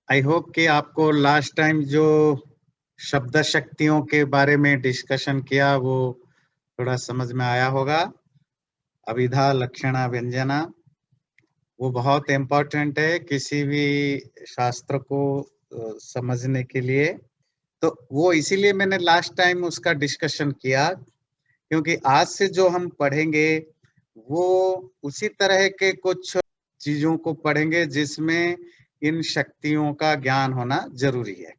I hope कि आपको last time जो शब्द शक्तियों के बारे में डिस्कशन किया वो थोड़ा समझ में आया होगा। अभिधा लक्षणा व्यंजना वो बहुत इम्पोर्टेंट है किसी भी शास्त्र को समझने के लिए। तो वो इसीलिए मैंने लास्ट टाइम उसका डिस्कशन किया, क्योंकि आज से जो हम पढ़ेंगे वो उसी तरह के कुछ चीजों को पढ़ेंगे जिसमें इन शक्तियों का ज्ञान होना जरूरी है।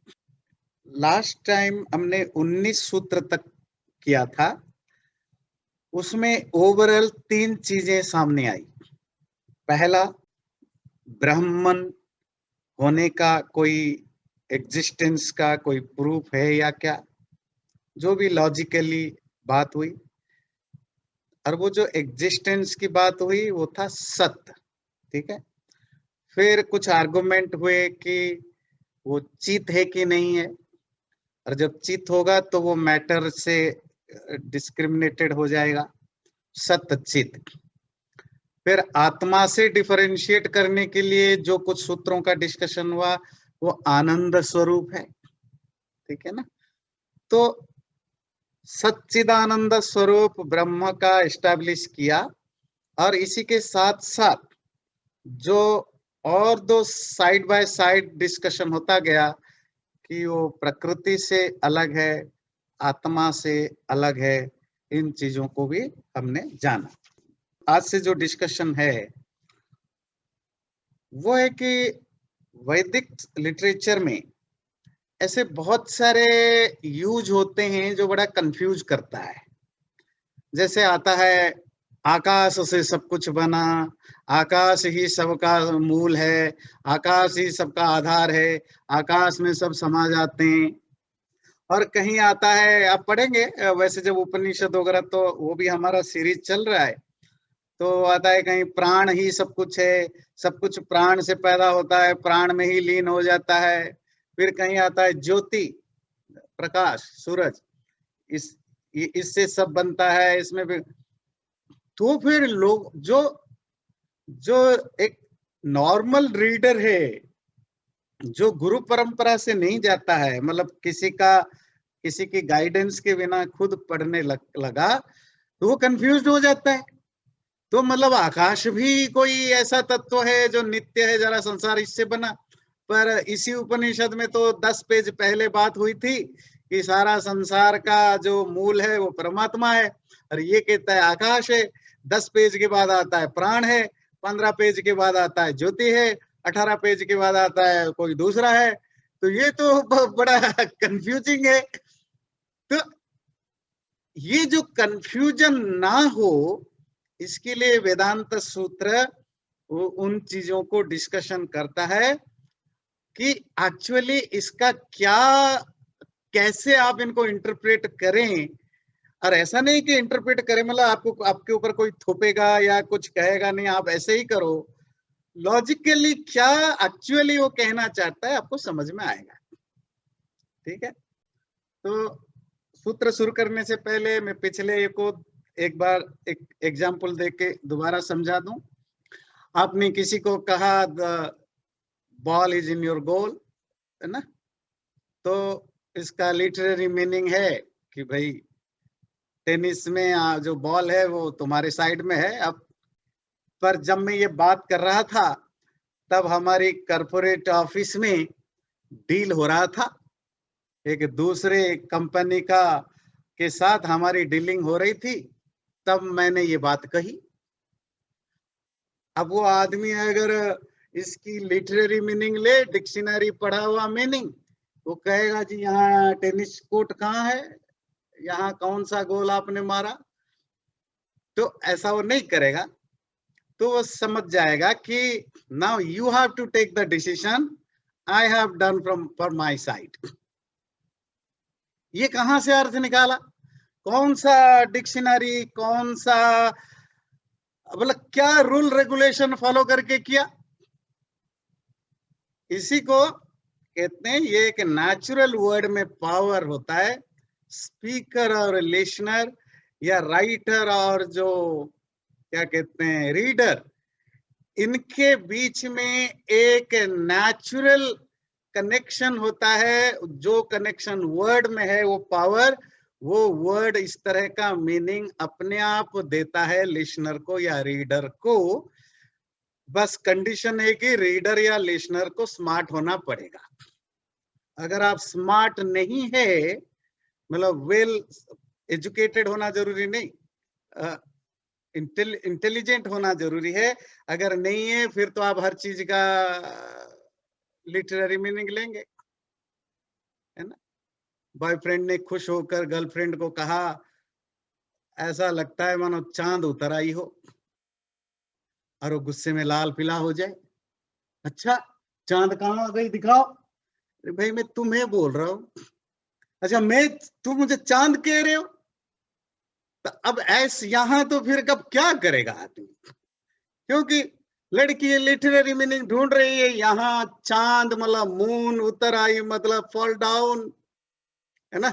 लास्ट टाइम हमने 19 सूत्र तक किया था, उसमें ओवरऑल 3 चीजें सामने आई। पहला, ब्राह्मण होने का कोई एग्जिस्टेंस का कोई प्रूफ है या क्या, जो भी लॉजिकली बात हुई। और वो जो एग्जिस्टेंस की बात हुई वो था सत्य, ठीक है। फिर कुछ आर्गुमेंट हुए कि वो चित है कि नहीं है, और जब चित होगा तो वो मैटर से डिस्क्रिमिनेटेड हो जाएगा, सत्य चित। फिर आत्मा से डिफरेंशिएट करने के लिए जो कुछ सूत्रों का डिस्कशन हुआ वो आनंद स्वरूप है, ठीक है ना। तो सच्चिदानंद स्वरूप ब्रह्म का एस्टैब्लिश किया, और इसी के साथ साथ जो और दो साइड बाय साइड डिस्कशन होता गया कि वो प्रकृति से अलग है, आत्मा से अलग है, इन चीजों को भी हमने जाना। आज से जो डिस्कशन है वो है कि वैदिक लिटरेचर में ऐसे बहुत सारे यूज होते हैं जो बड़ा कंफ्यूज करता है। जैसे आता है, आकाश से सब कुछ बना, आकाश ही सबका मूल है, आकाश ही सबका आधार है, आकाश में सब समा जाते हैं। और कहीं आता है, आप पढ़ेंगे वैसे जब उपनिषद वगैरह, तो वो भी हमारा सीरीज चल रहा है, तो आता है कहीं प्राण ही सब कुछ है, सब कुछ प्राण से पैदा होता है, प्राण में ही लीन हो जाता है। फिर कहीं आता है ज्योति, प्रकाश, सूरज, इस इससे सब बनता है, इसमें भी। तो फिर लोग जो जो एक नॉर्मल रीडर है, जो गुरु परंपरा से नहीं जाता है, मतलब किसी की गाइडेंस के बिना खुद पढ़ने लगा, तो वो कंफ्यूज हो जाता है। तो मतलब आकाश भी कोई ऐसा तत्व है जो नित्य है, जरा संसार इससे बना। पर इसी उपनिषद में तो 10 पेज पहले बात हुई थी कि सारा संसार का जो मूल है वो परमात्मा है, और ये कहता है आकाश है। 10 पेज के बाद आता है प्राण है, 15 पेज के बाद आता है ज्योति है, 18 पेज के बाद आता है कोई दूसरा है। तो ये तो बड़ा कंफ्यूजिंग है। तो ये जो कंफ्यूजन ना हो, इसके लिए वेदांत सूत्र उन चीजों को डिस्कशन करता है कि एक्चुअली इसका क्या, कैसे आप इनको इंटरप्रेट करें। और ऐसा नहीं कि इंटरप्रेट करें मतलब आपको आपके ऊपर कोई थोपेगा या कुछ कहेगा, नहीं आप ऐसे ही करो। लॉजिकली क्या एक्चुअली वो कहना चाहता है आपको समझ में आएगा, ठीक है। तो सूत्र शुरू करने से पहले मैं पिछले को एक बार एक एग्जाम्पल दे के दोबारा समझा दूं। आपने किसी को कहा the ball is in your goal, है ना। तो इसका लिटरेरी मीनिंग है कि भाई टेनिस में जो बॉल है वो तुम्हारे साइड में है। अब पर जब मैं ये बात कर रहा था तब हमारी कॉर्पोरेट ऑफिस में डील हो रहा था, एक दूसरे कंपनी का के साथ हमारी डीलिंग हो रही थी, तब मैंने ये बात कही। अब वो आदमी अगर इसकी लिटरेरी मीनिंग ले, डिक्शनरी पढ़ा हुआ मीनिंग, वो कहेगा जी यहाँ टेनिस कोर्ट कहाँ है, यहाँ कौन सा गोल आपने मारा। तो ऐसा वो नहीं करेगा। तो वो समझ जाएगा कि now you have to take the decision, I have done from for my side. ये कहां से अर्थ निकाला, कौन सा डिक्शनरी, कौन सा मतलब क्या रूल रेगुलेशन फॉलो करके किया। इसी को कहते हैं, ये एक नेचुरल वर्ड में पावर होता है। स्पीकर और लिसनर या राइटर और जो क्या कहते हैं रीडर, इनके बीच में एक नेचुरल कनेक्शन होता है, जो कनेक्शन वर्ड में है वो पावर, वो वर्ड इस तरह का मीनिंग अपने आप देता है लिसनर को या रीडर को। बस कंडीशन है कि रीडर या लिसनर को स्मार्ट होना पड़ेगा। अगर आप स्मार्ट नहीं है, मतलब वेल एजुकेटेड होना जरूरी नहीं, इंटेलिजेंट होना जरूरी है। अगर नहीं है फिर तो आप हर चीज का लिटरेरी मीनिंग लेंगे, है ना। बॉयफ्रेंड ने खुश होकर गर्लफ्रेंड को कहा, ऐसा लगता है मानो चांद उतर आई हो, और वो गुस्से में लाल पीला हो जाए। अच्छा, चांद कहाँ आ गई, दिखाओ। अरे भाई, मैं तुम्हें बोल रहा हूं। अच्छा, तुम मुझे चांद कह रहे हो। तो अब ऐस यहां तो फिर कब क्या करेगा आदमी, क्योंकि लड़की लिटरेरी मीनिंग ढूंढ रही है। यहाँ चांद मतलब मून उतर आई, मतलब फॉल डाउन, है ना।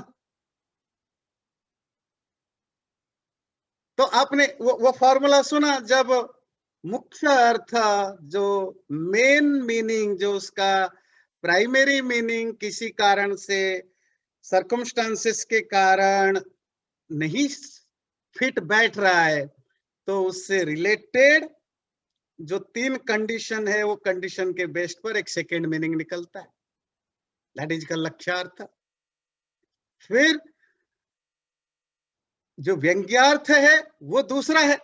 तो आपने वो फॉर्मूला सुना, जब मुख्य अर्थ, जो मेन मीनिंग, जो उसका प्राइमरी मीनिंग किसी कारण से, सर्कमस्टांसेस के कारण नहीं फिट बैठ रहा है, तो उससे रिलेटेड जो 3 कंडीशन है, वो कंडीशन के बेस्ट पर एक सेकेंड मीनिंग निकलता है। दैट इज का लक्ष्यार्थ। फिर जो व्यंग्यार्थ है वो दूसरा है।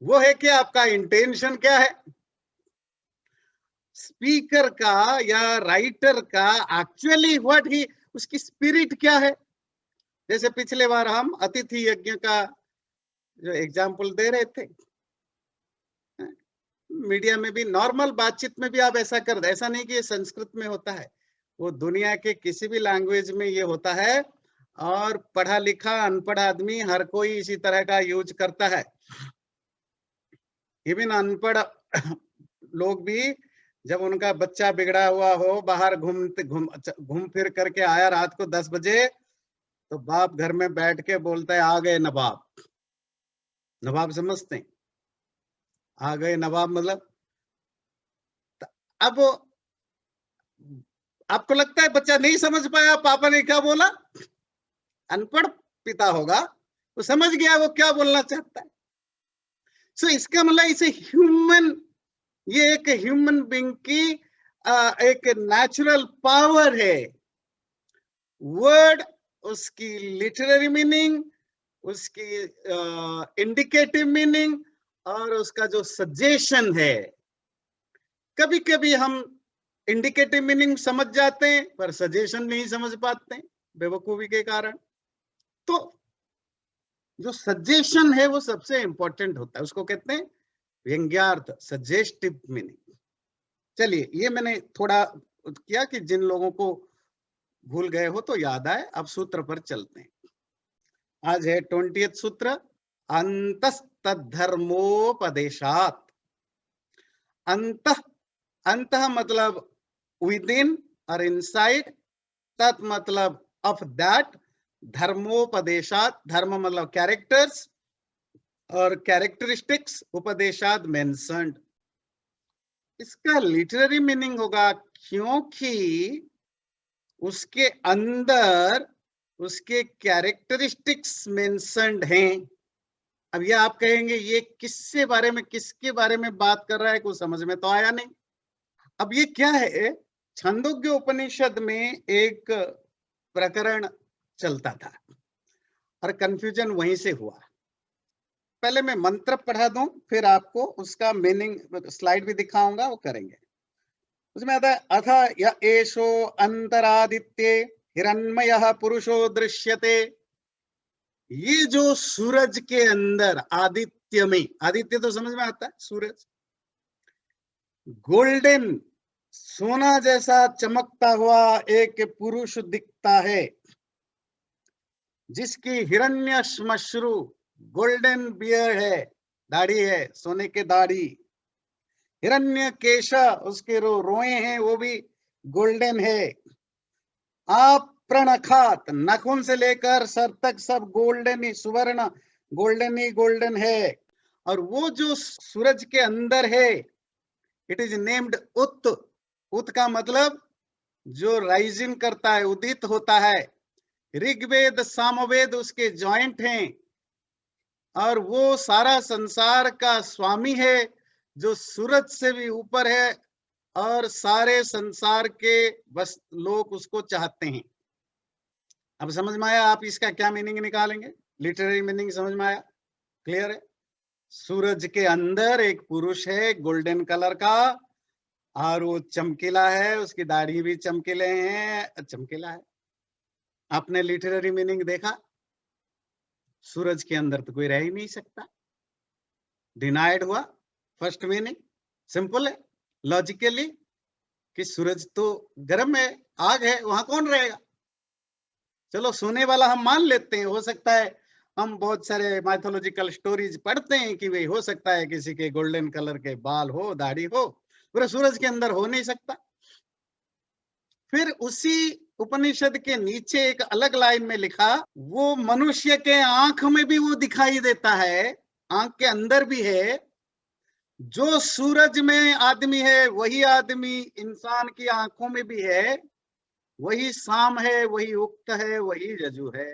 वो है कि आपका इंटेंशन क्या है, स्पीकर का या राइटर का एक्चुअली व्हाट ही, उसकी स्पिरिट क्या है। जैसे पिछले बार हम अतिथि यज्ञ का जो एग्जाम्पल दे रहे थे, मीडिया में भी, नॉर्मल बातचीत में भी आप ऐसा कर दे। ऐसा नहीं कि ये संस्कृत में होता है, वो दुनिया के किसी भी लैंग्वेज में ये होता है, और पढ़ा लिखा अनपढ़ आदमी हर कोई इसी तरह का यूज करता है। इवन अनपढ़ लोग भी, जब उनका बच्चा बिगड़ा हुआ हो, बाहर घूम फिर करके आया रात को 10 बजे, तो बाप घर में बैठ के बोलता है, आ गए नवाब। नवाब समझते हैं, आ गए नवाब मतलब। अब आपको लगता है बच्चा नहीं समझ पाया पापा ने क्या बोला, अनपढ़ पिता होगा, वो समझ गया वो क्या बोलना चाहता है। सो इसका मतलब इसे ह्यूमन, ये एक ह्यूमन बीइंग की एक नेचुरल पावर है। वर्ड, उसकी लिटरेरी मीनिंग, उसकी इंडिकेटिव मीनिंग, और उसका जो सजेशन है। कभी कभी हम इंडिकेटिव मीनिंग समझ जाते हैं पर सजेशन नहीं समझ पाते हैं, बेवकूफी के कारण। तो जो सजेशन है वो सबसे इंपॉर्टेंट होता है, उसको कहते हैं व्यंग्यार्थ, सजेस्टिव मीनिंग। चलिए, ये मैंने थोड़ा किया कि जिन लोगों को भूल गए हो तो याद आए। अब सूत्र पर चलते हैं। आज है 20th सूत्र, अंतस्तद्धर्मोपदेशात। अंत, अंत मतलब विद इन और इनसाइड, तत् मतलब ऑफ दैट, धर्मोपदेशात, धर्म मतलब कैरेक्टर्स और कैरेक्टरिस्टिक्स, उपदेशात मेंशन्ड। इसका लिटरेरी मीनिंग होगा क्योंकि उसके अंदर उसके कैरेक्टरिस्टिक्स मेंशन्ड हैं। अब ये आप कहेंगे ये किसके बारे में बात कर रहा है, कुछ समझ में तो आया नहीं। अब ये क्या है, छांदोग्य उपनिषद में एक प्रकरण चलता था और कंफ्यूजन वहीं से हुआ। पहले मैं मंत्र पढ़ा दूं, फिर आपको उसका मीनिंग स्लाइड भी दिखाऊंगा, वो करेंगे। उसमें आता है, अथ य एषो अंतरादित्ये हिरण्मयः पुरुषो दृश्यते। ये जो सूरज के अंदर, आदित्य में, आदित्य तो समझ में आता है, सूरज गोल्डन सोना जैसा चमकता हुआ एक पुरुष दिखता है, जिसकी हिरण्यश्मश्रु, गोल्डन बियर है, दाढ़ी है, सोने के दाढ़ी। हिरण्य केश, उसके रोए हैं, वो भी गोल्डन है। आप प्रणखात, नाखून से लेकर सर तक सब गोल्डन ही, सुवर्ण गोल्डन है। और वो जो सूरज के अंदर है, इट इज नेम्ड उत। उत का मतलब जो राइजिंग करता है, उदित होता है। ऋग्वेद सामवेद उसके जॉइंट हैं, और वो सारा संसार का स्वामी है, जो सूरज से भी ऊपर है, और सारे संसार के बस लोग उसको चाहते हैं। अब समझ में आया? आप इसका क्या मीनिंग निकालेंगे? लिटरेरी मीनिंग समझ में आया? क्लियर है? सूरज के अंदर एक पुरुष है गोल्डन कलर का, और वो चमकीला है, उसकी दाढ़ी भी चमकीले हैं, चमकीला है। आपने लिटरेरी मीनिंग देखा? सूरज के अंदर तो कोई रह ही नहीं सकता। डिनाइड हुआ फर्स्ट मीनिंग। सिंपल है लॉजिकली, कि सूरज तो गर्म है, आग है, वहां कौन रहेगा? चलो सोने वाला हम मान लेते हैं, हो सकता है हम बहुत सारे माइथोलॉजिकल स्टोरीज पढ़ते हैं कि भाई हो सकता है किसी के गोल्डन कलर के बाल हो, दाढ़ी हो, पूरा सूरज के अंदर हो नहीं सकता। फिर उसी उपनिषद के नीचे एक अलग लाइन में लिखा, वो मनुष्य के आंख में भी वो दिखाई देता है, आंख के अंदर भी है। जो सूरज में आदमी है वही आदमी इंसान की आंखों में भी है, वही साम है, वही उक्त है, वही रजु है।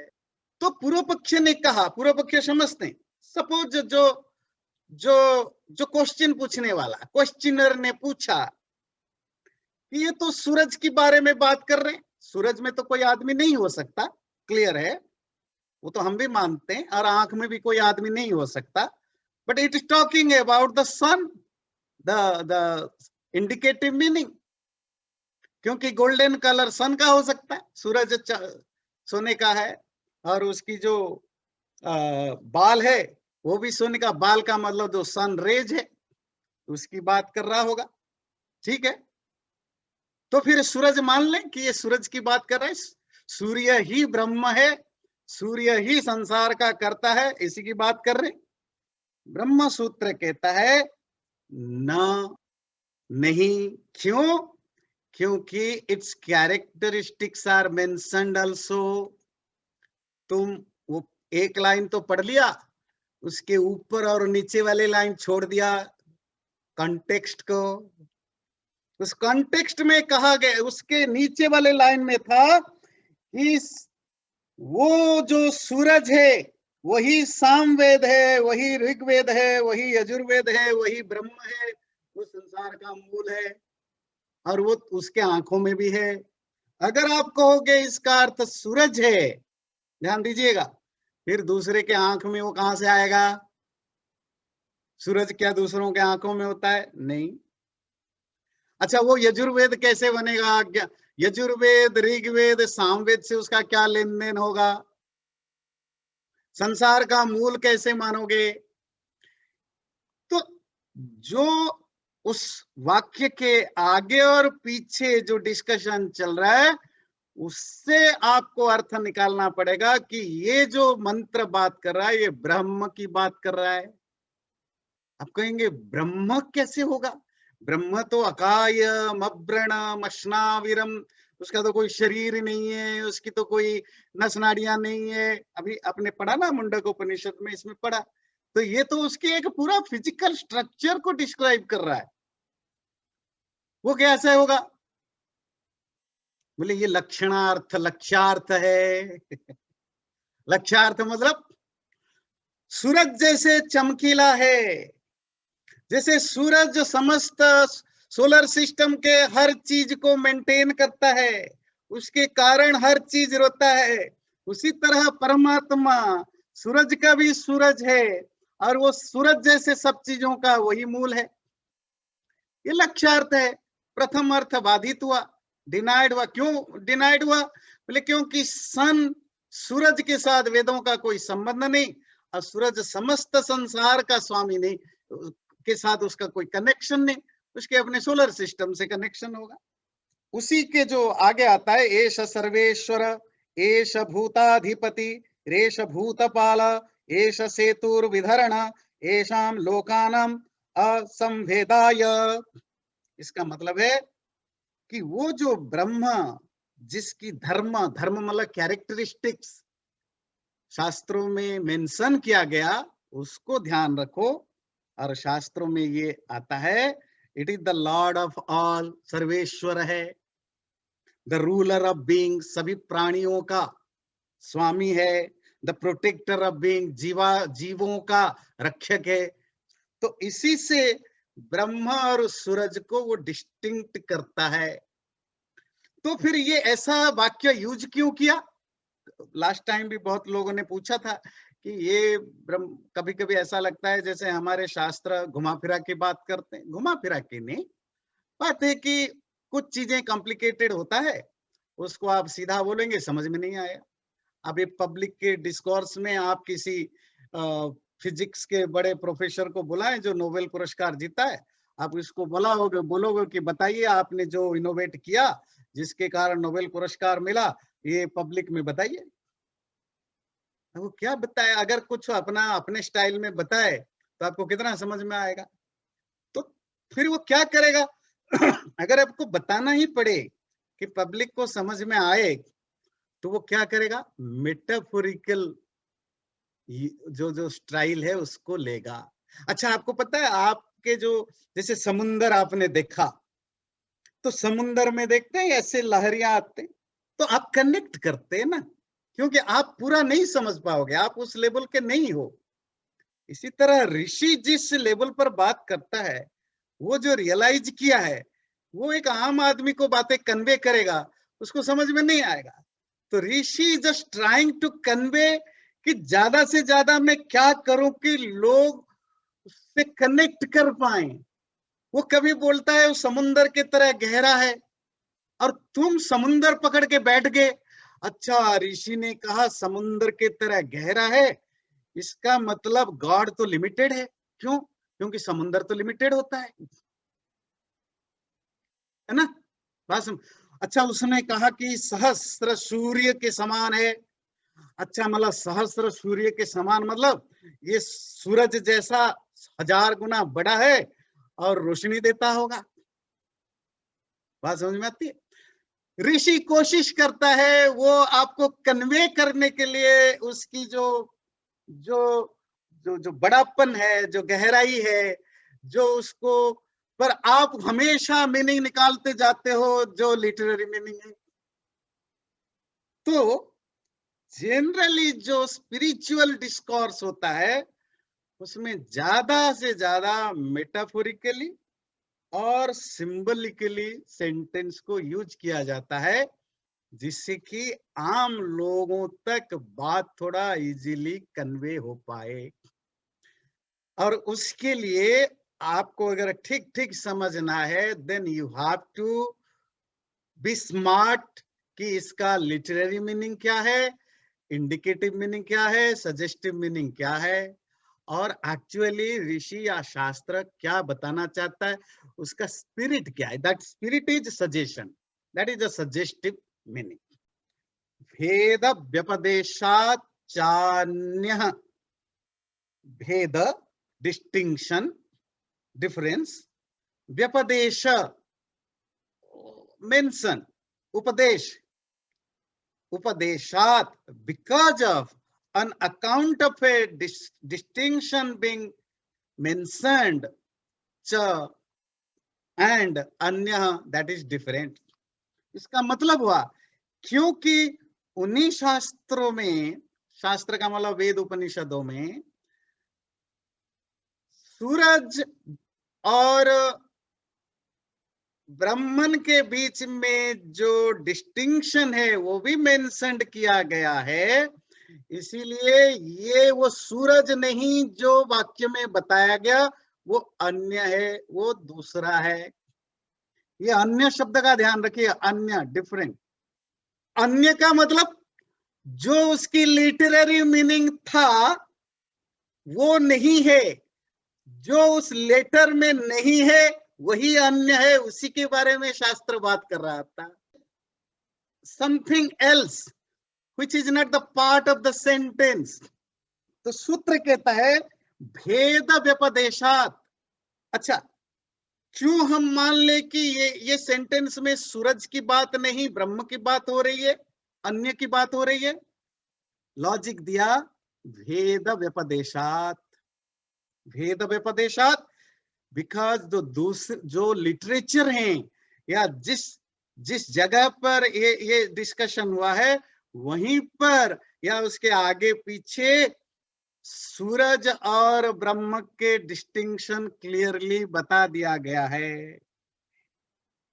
तो पूर्व पक्ष ने कहा, पूर्व पक्ष समझते हैं, सपोज जो जो जो क्वेश्चन पूछने वाला क्वेश्चनर ने पूछा कि ये तो सूरज के बारे में बात कर रहे हैं, सूरज में तो कोई आदमी नहीं हो सकता, क्लियर है, वो तो हम भी मानते हैं, और आंख में भी कोई आदमी नहीं हो सकता, but it is talking about the sun, the indicative meaning, क्योंकि गोल्डन कलर सन का हो सकता है, सूरज सोने का है, और उसकी जो बाल है वो भी सोने का, बाल का मतलब जो सन रेज है उसकी बात कर रहा होगा। ठीक है, तो फिर सूरज मान लें कि ये सूरज की बात कर रहा है, सूर्य ही ब्रह्म है, सूर्य ही संसार का करता है, इसी की बात कर रहे। ब्रह्म सूत्र कहता है न, नहीं। क्यों? क्योंकि its characteristics are mentioned also. तुम वो एक लाइन तो पढ़ लिया, उसके ऊपर और नीचे वाले लाइन छोड़ दिया कॉन्टेक्स्ट को। उस कॉन्टेक्स्ट में कहा गया, उसके नीचे वाले लाइन में था कि वो जो सूरज है वही सामवेद है, वही ऋग्वेद है, वही यजुर्वेद है, वही ब्रह्म है, वो संसार का मूल है, और वो उसके आंखों में भी है। अगर आप कहोगे इसका अर्थ सूरज है, ध्यान दीजिएगा, फिर दूसरे के आंख में वो कहां से आएगा? सूरज क्या दूसरों के आंखों में होता है? नहीं। अच्छा, वो यजुर्वेद कैसे बनेगा? क्या यजुर्वेद ऋग्वेद सामवेद से उसका क्या लेन देन होगा? संसार का मूल कैसे मानोगे? तो जो उस वाक्य के आगे और पीछे जो डिस्कशन चल रहा है, उससे आपको अर्थ निकालना पड़ेगा कि ये जो मंत्र बात कर रहा है ये ब्रह्म की बात कर रहा है। आप कहेंगे ब्रह्म कैसे होगा? ब्रह्म तो अकायम अव्रणम अश्नाविरम, उसका तो कोई शरीर नहीं है, उसकी तो कोई नस नाड़ियां नहीं है। अभी आपने पढ़ा ना मुंडक उपनिषद में, इसमें पढ़ा, तो ये तो उसके एक पूरा फिजिकल स्ट्रक्चर को डिस्क्राइब कर रहा है। वो कैसे होगा? बोले ये लक्षणार्थ लक्ष्यार्थ है। लक्ष्यार्थ मतलब सूरज जैसे चमकीला है, जैसे सूरज समस्त सोलर सिस्टम के हर चीज को मेंटेन करता है, उसके कारण हर चीज रोता है, उसी तरह परमात्मा सूरज का भी सूरज है, और वो सूरज जैसे सब चीजों का वही मूल है। ये लक्ष्यार्थ है। प्रथम अर्थ बाधित हुआ, डिनाइड हुआ। क्यों डिनाइड हुआ? बोले क्योंकि सन, सूरज के साथ वेदों का कोई संबंध नहीं, और सूरज समस्त संसार का स्वामी नहीं, के साथ उसका कोई कनेक्शन नहीं, उसके अपने सोलर सिस्टम से कनेक्शन होगा। उसी के जो आगे आता है, एष सर्वेश्वर, एष भूताधिपति, रेष भूतपाल, एष सेतुर्विधरण, एषाम लोकानाम असंभेदाय। इसका मतलब है कि वो जो ब्रह्म, जिसकी धर्म, धर्म मतलब कैरेक्टरिस्टिक्स शास्त्रों में मेंशन किया गया, उसको ध्यान रखो। और शास्त्रों में ये आता है, it is the lord of all, सर्वेश्वर है। द रूलर ऑफ बीइंग, सभी प्राणियों का स्वामी है, द प्रोटेक्टर ऑफ बीइंग, जीवों का रक्षक है। तो इसी से ब्रह्मा और सूरज को वो डिस्टिंक्ट करता है। तो फिर ये ऐसा वाक्य यूज क्यों किया? लास्ट टाइम भी बहुत लोगों ने पूछा था कि ये ब्रह्म, कभी कभी ऐसा लगता है जैसे हमारे शास्त्र घुमा फिरा के बात करते हैं। घुमा फिरा के नहीं, बात है कि कुछ चीजें कॉम्प्लिकेटेड होता है, उसको आप सीधा बोलेंगे समझ में नहीं आएगा। अब ये पब्लिक के डिस्कोर्स में आप किसी फिजिक्स के बड़े प्रोफेसर को बुलाएं जो नोबेल पुरस्कार जीता है, आप इसको बोलोगे कि बताइए आपने जो इनोवेट किया जिसके कारण नोबेल पुरस्कार मिला, ये पब्लिक में बताइए। वो क्या बताए? अगर कुछ अपने स्टाइल में बताए तो आपको कितना समझ में आएगा? तो फिर वो क्या करेगा? अगर आपको बताना ही पड़े कि पब्लिक को समझ में आए, तो वो क्या करेगा? मेटाफोरिकल जो जो स्टाइल है उसको लेगा। अच्छा, आपको पता है आपके जो जैसे समुंदर आपने देखा, तो समुंदर में देखते हैं ऐसे लहरियां आते, तो आप कनेक्ट करते हैं ना, क्योंकि आप पूरा नहीं समझ पाओगे, आप उस लेवल के नहीं हो। इसी तरह ऋषि जिस लेवल पर बात करता है, वो जो रियलाइज किया है, वो एक आम आदमी को बातें कन्वे करेगा, उसको समझ में नहीं आएगा। तो ऋषि जस्ट ट्राइंग टू कन्वे कि ज्यादा से ज्यादा मैं क्या करूं कि लोग उससे कनेक्ट कर पाए। वो कभी बोलता है वो समुंदर की तरह गहरा है, और तुम समुंदर पकड़ के बैठ गए। अच्छा, ऋषि ने कहा समुंदर की तरह गहरा है, इसका मतलब गॉड तो लिमिटेड है। क्यों? क्योंकि समुंदर तो लिमिटेड होता है ना? बस। अच्छा, उसने कहा कि सहस्त्र सूर्य के समान है। अच्छा, मतलब सहस्त्र सूर्य के समान मतलब ये सूरज जैसा 1000 गुना बड़ा है और रोशनी देता होगा। बात समझ में आती है? ऋषि कोशिश करता है वो आपको कन्वे करने के लिए उसकी जो जो जो जो बड़ापन है, जो गहराई है, जो उसको, पर आप हमेशा मीनिंग निकालते जाते हो जो लिटरेरी मीनिंग है। तो जनरली जो स्पिरिचुअल डिस्कोर्स होता है उसमें ज्यादा से ज्यादा मेटाफोरिकली और सिंबलिकली सेंटेंस को यूज किया जाता है, जिससे कि आम लोगों तक बात थोड़ा इजीली कन्वे हो पाए। और उसके लिए आपको अगर ठीक ठीक समझना है, then you have to be smart कि इसका लिटरेरी मीनिंग क्या है, इंडिकेटिव मीनिंग क्या है, सजेस्टिव मीनिंग क्या है, और एक्चुअली ऋषि या शास्त्र क्या बताना चाहता है, उसका स्पिरिट क्या है। That spirit is suggestion, that is a suggestive meaning. भेद व्यपदेशात चान्यः, भेद डिस्टिंक्शन, डिफरेंस, व्यपदेश मेंशन, उपदेश, upadeshat, because of an account of a distinction being mentioned, cha and anya, that is different। इसका मतलब हुआ क्योंकि उन्हीं शास्त्रों में, शास्त्र का मतलब वेद उपनिषदों में, सूरज और ब्राह्मण के बीच में जो डिस्टिंक्शन है वो भी मेंशन्ड किया गया है। इसीलिए ये वो सूरज नहीं जो वाक्य में बताया गया, वो अन्य है, वो दूसरा है। ये अन्य शब्द का ध्यान रखिए, अन्य, डिफरेंट। अन्य का मतलब जो उसकी लिटरेरी मीनिंग था वो नहीं है, जो उस लेटर में नहीं है वही अन्य है, उसी के बारे में शास्त्र बात कर रहा था। Something else which is not the part of the sentence। तो सूत्र कहता है भेद व्यपदेशात। अच्छा, क्यों हम मान ले कि ये सेंटेंस में सूरज की बात नहीं ब्रह्म की बात हो रही है, अन्य की बात हो रही है? लॉजिक दिया, भेद व्यपदेशात। भेद व्यपदेशात बिकॉज जो लिटरेचर हैं या जिस जगह पर ये डिस्कशन हुआ है वहीं पर या उसके आगे पीछे सूरज और ब्रह्म के डिस्टिंक्शन क्लियरली बता दिया गया है।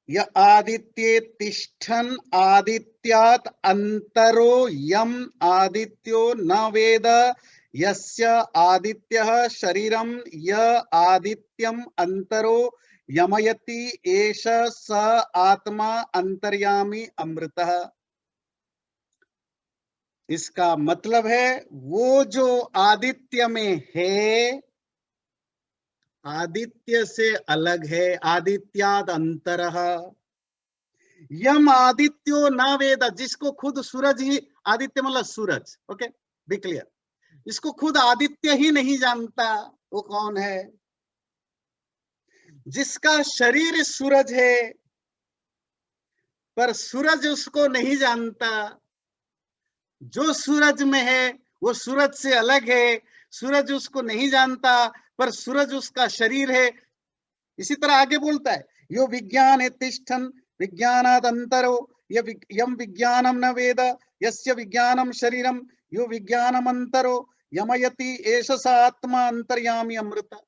य आदित्ये तिष्ठन् आदित्यात् अंतरो यम आदित्यो न वेद यस्य आदित्यः शरीरम य आदित्यम अंतरो यमयति एष स आत्मा अंतर्यामी अमृतः। इसका मतलब है वो जो आदित्य में है, आदित्य से अलग है, आदित्याद अंतरः। यम आदित्यो न वेद, जिसको खुद सूरज ही, आदित्य मतलब सूरज, ओके बी क्लियर, इसको खुद आदित्य ही नहीं जानता वो कौन है। जिसका शरीर सूरज है पर सूरज उसको नहीं जानता, जो सूरज में है वो सूरज से अलग है, सूरज उसको नहीं जानता पर सूरज उसका शरीर है। इसी तरह आगे बोलता है, यो विज्ञान तिष्ठन् विज्ञानात् अंतरो यम विज्ञानम न वेद यस्य विज्ञानम शरीरम यो विज्ञानम अंतरो यमयति एष स आत्मा अंतर्यामी अमृत।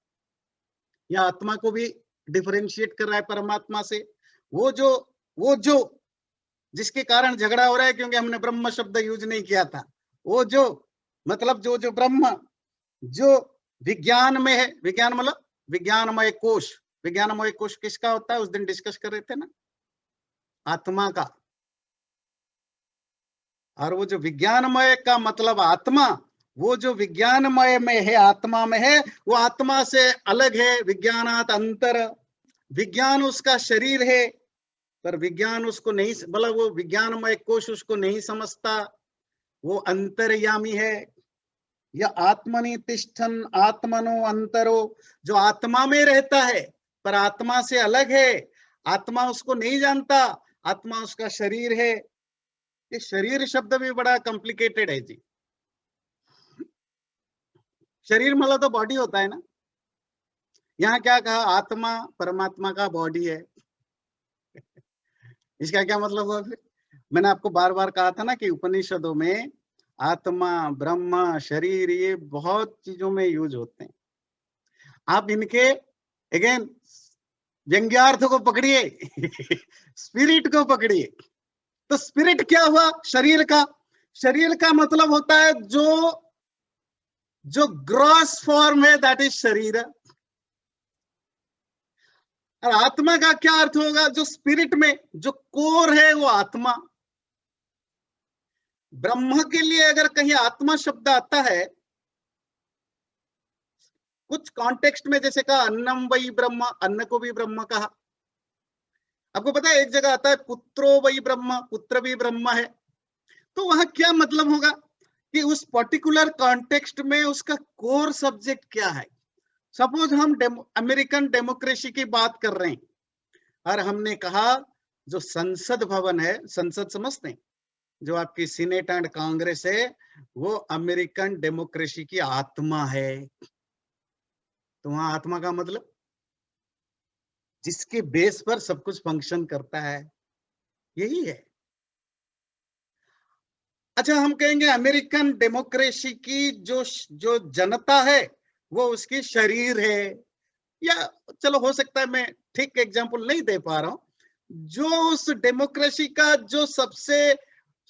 यह आत्मा को भी डिफरेंशिएट कर रहा है परमात्मा से। वो जो जिसके कारण झगड़ा हो रहा है क्योंकि हमने ब्रह्म शब्द यूज नहीं किया था, वो जो मतलब जो ब्रह्म जो विज्ञान में है, विज्ञान मतलब विज्ञानमय कोश, विज्ञानमय कोश किसका होता है, उस दिन डिस्कस कर रहे थे ना, आत्मा का। और वो जो विज्ञानमय का मतलब आत्मा, वो जो विज्ञानमय में है, आत्मा में है, वो आत्मा से अलग है, विज्ञानात अंतर। विज्ञान उसका शरीर है पर विज्ञान उसको नहीं, मतलब वो विज्ञानमय कोश उसको नहीं समझता, वो अंतर्यामी है। यह आत्मनि तिष्ठन् आत्मनो अंतरो, जो आत्मा में रहता है पर आत्मा से अलग है, आत्मा उसको नहीं जानता, आत्मा उसका शरीर है। ये शरीर शब्द भी बड़ा कॉम्प्लिकेटेड है जी। शरीर मतलब तो बॉडी होता है ना, यहाँ क्या कहा, आत्मा परमात्मा का बॉडी है। इसका क्या मतलब हुआ फिर? मैंने आपको बार बार कहा था ना कि उपनिषदों में आत्मा, ब्रह्म, शरीर, ये बहुत चीजों में यूज होते हैं। आप इनके अगेन व्यंग्यार्थ को पकड़िए, स्पिरिट को पकड़िए। तो स्पिरिट क्या हुआ शरीर का? शरीर का मतलब होता है जो ग्रॉस फॉर्म है, दैट इज शरीर। और आत्मा का क्या अर्थ होगा? जो स्पिरिट में जो कोर है वो आत्मा। ब्रह्म के लिए अगर कहीं आत्मा शब्द आता है कुछ कॉन्टेक्स्ट में, जैसे कहा अन्नम वही ब्रह्म, अन्न को भी ब्रह्म कहा। आपको पता है एक जगह आता है पुत्रो वही ब्रह्म, पुत्र भी ब्रह्म है। तो वहां क्या मतलब होगा कि उस पर्टिकुलर कॉन्टेक्स्ट में उसका कोर सब्जेक्ट क्या है। सपोज हम अमेरिकन डेमोक्रेसी की बात कर रहे हैं और हमने कहा जो संसद भवन है, संसद समझते हैं, जो आपकी सीनेट एंड कांग्रेस है, वो अमेरिकन डेमोक्रेसी की आत्मा है। तो वहां आत्मा का मतलब जिसके बेस पर सब कुछ फंक्शन करता है, यही है। अच्छा, हम कहेंगे अमेरिकन डेमोक्रेसी की जो जो जनता है वो उसकी शरीर है, या चलो हो सकता है मैं ठीक एग्जांपल नहीं दे पा रहा हूं। जो उस डेमोक्रेसी का जो सबसे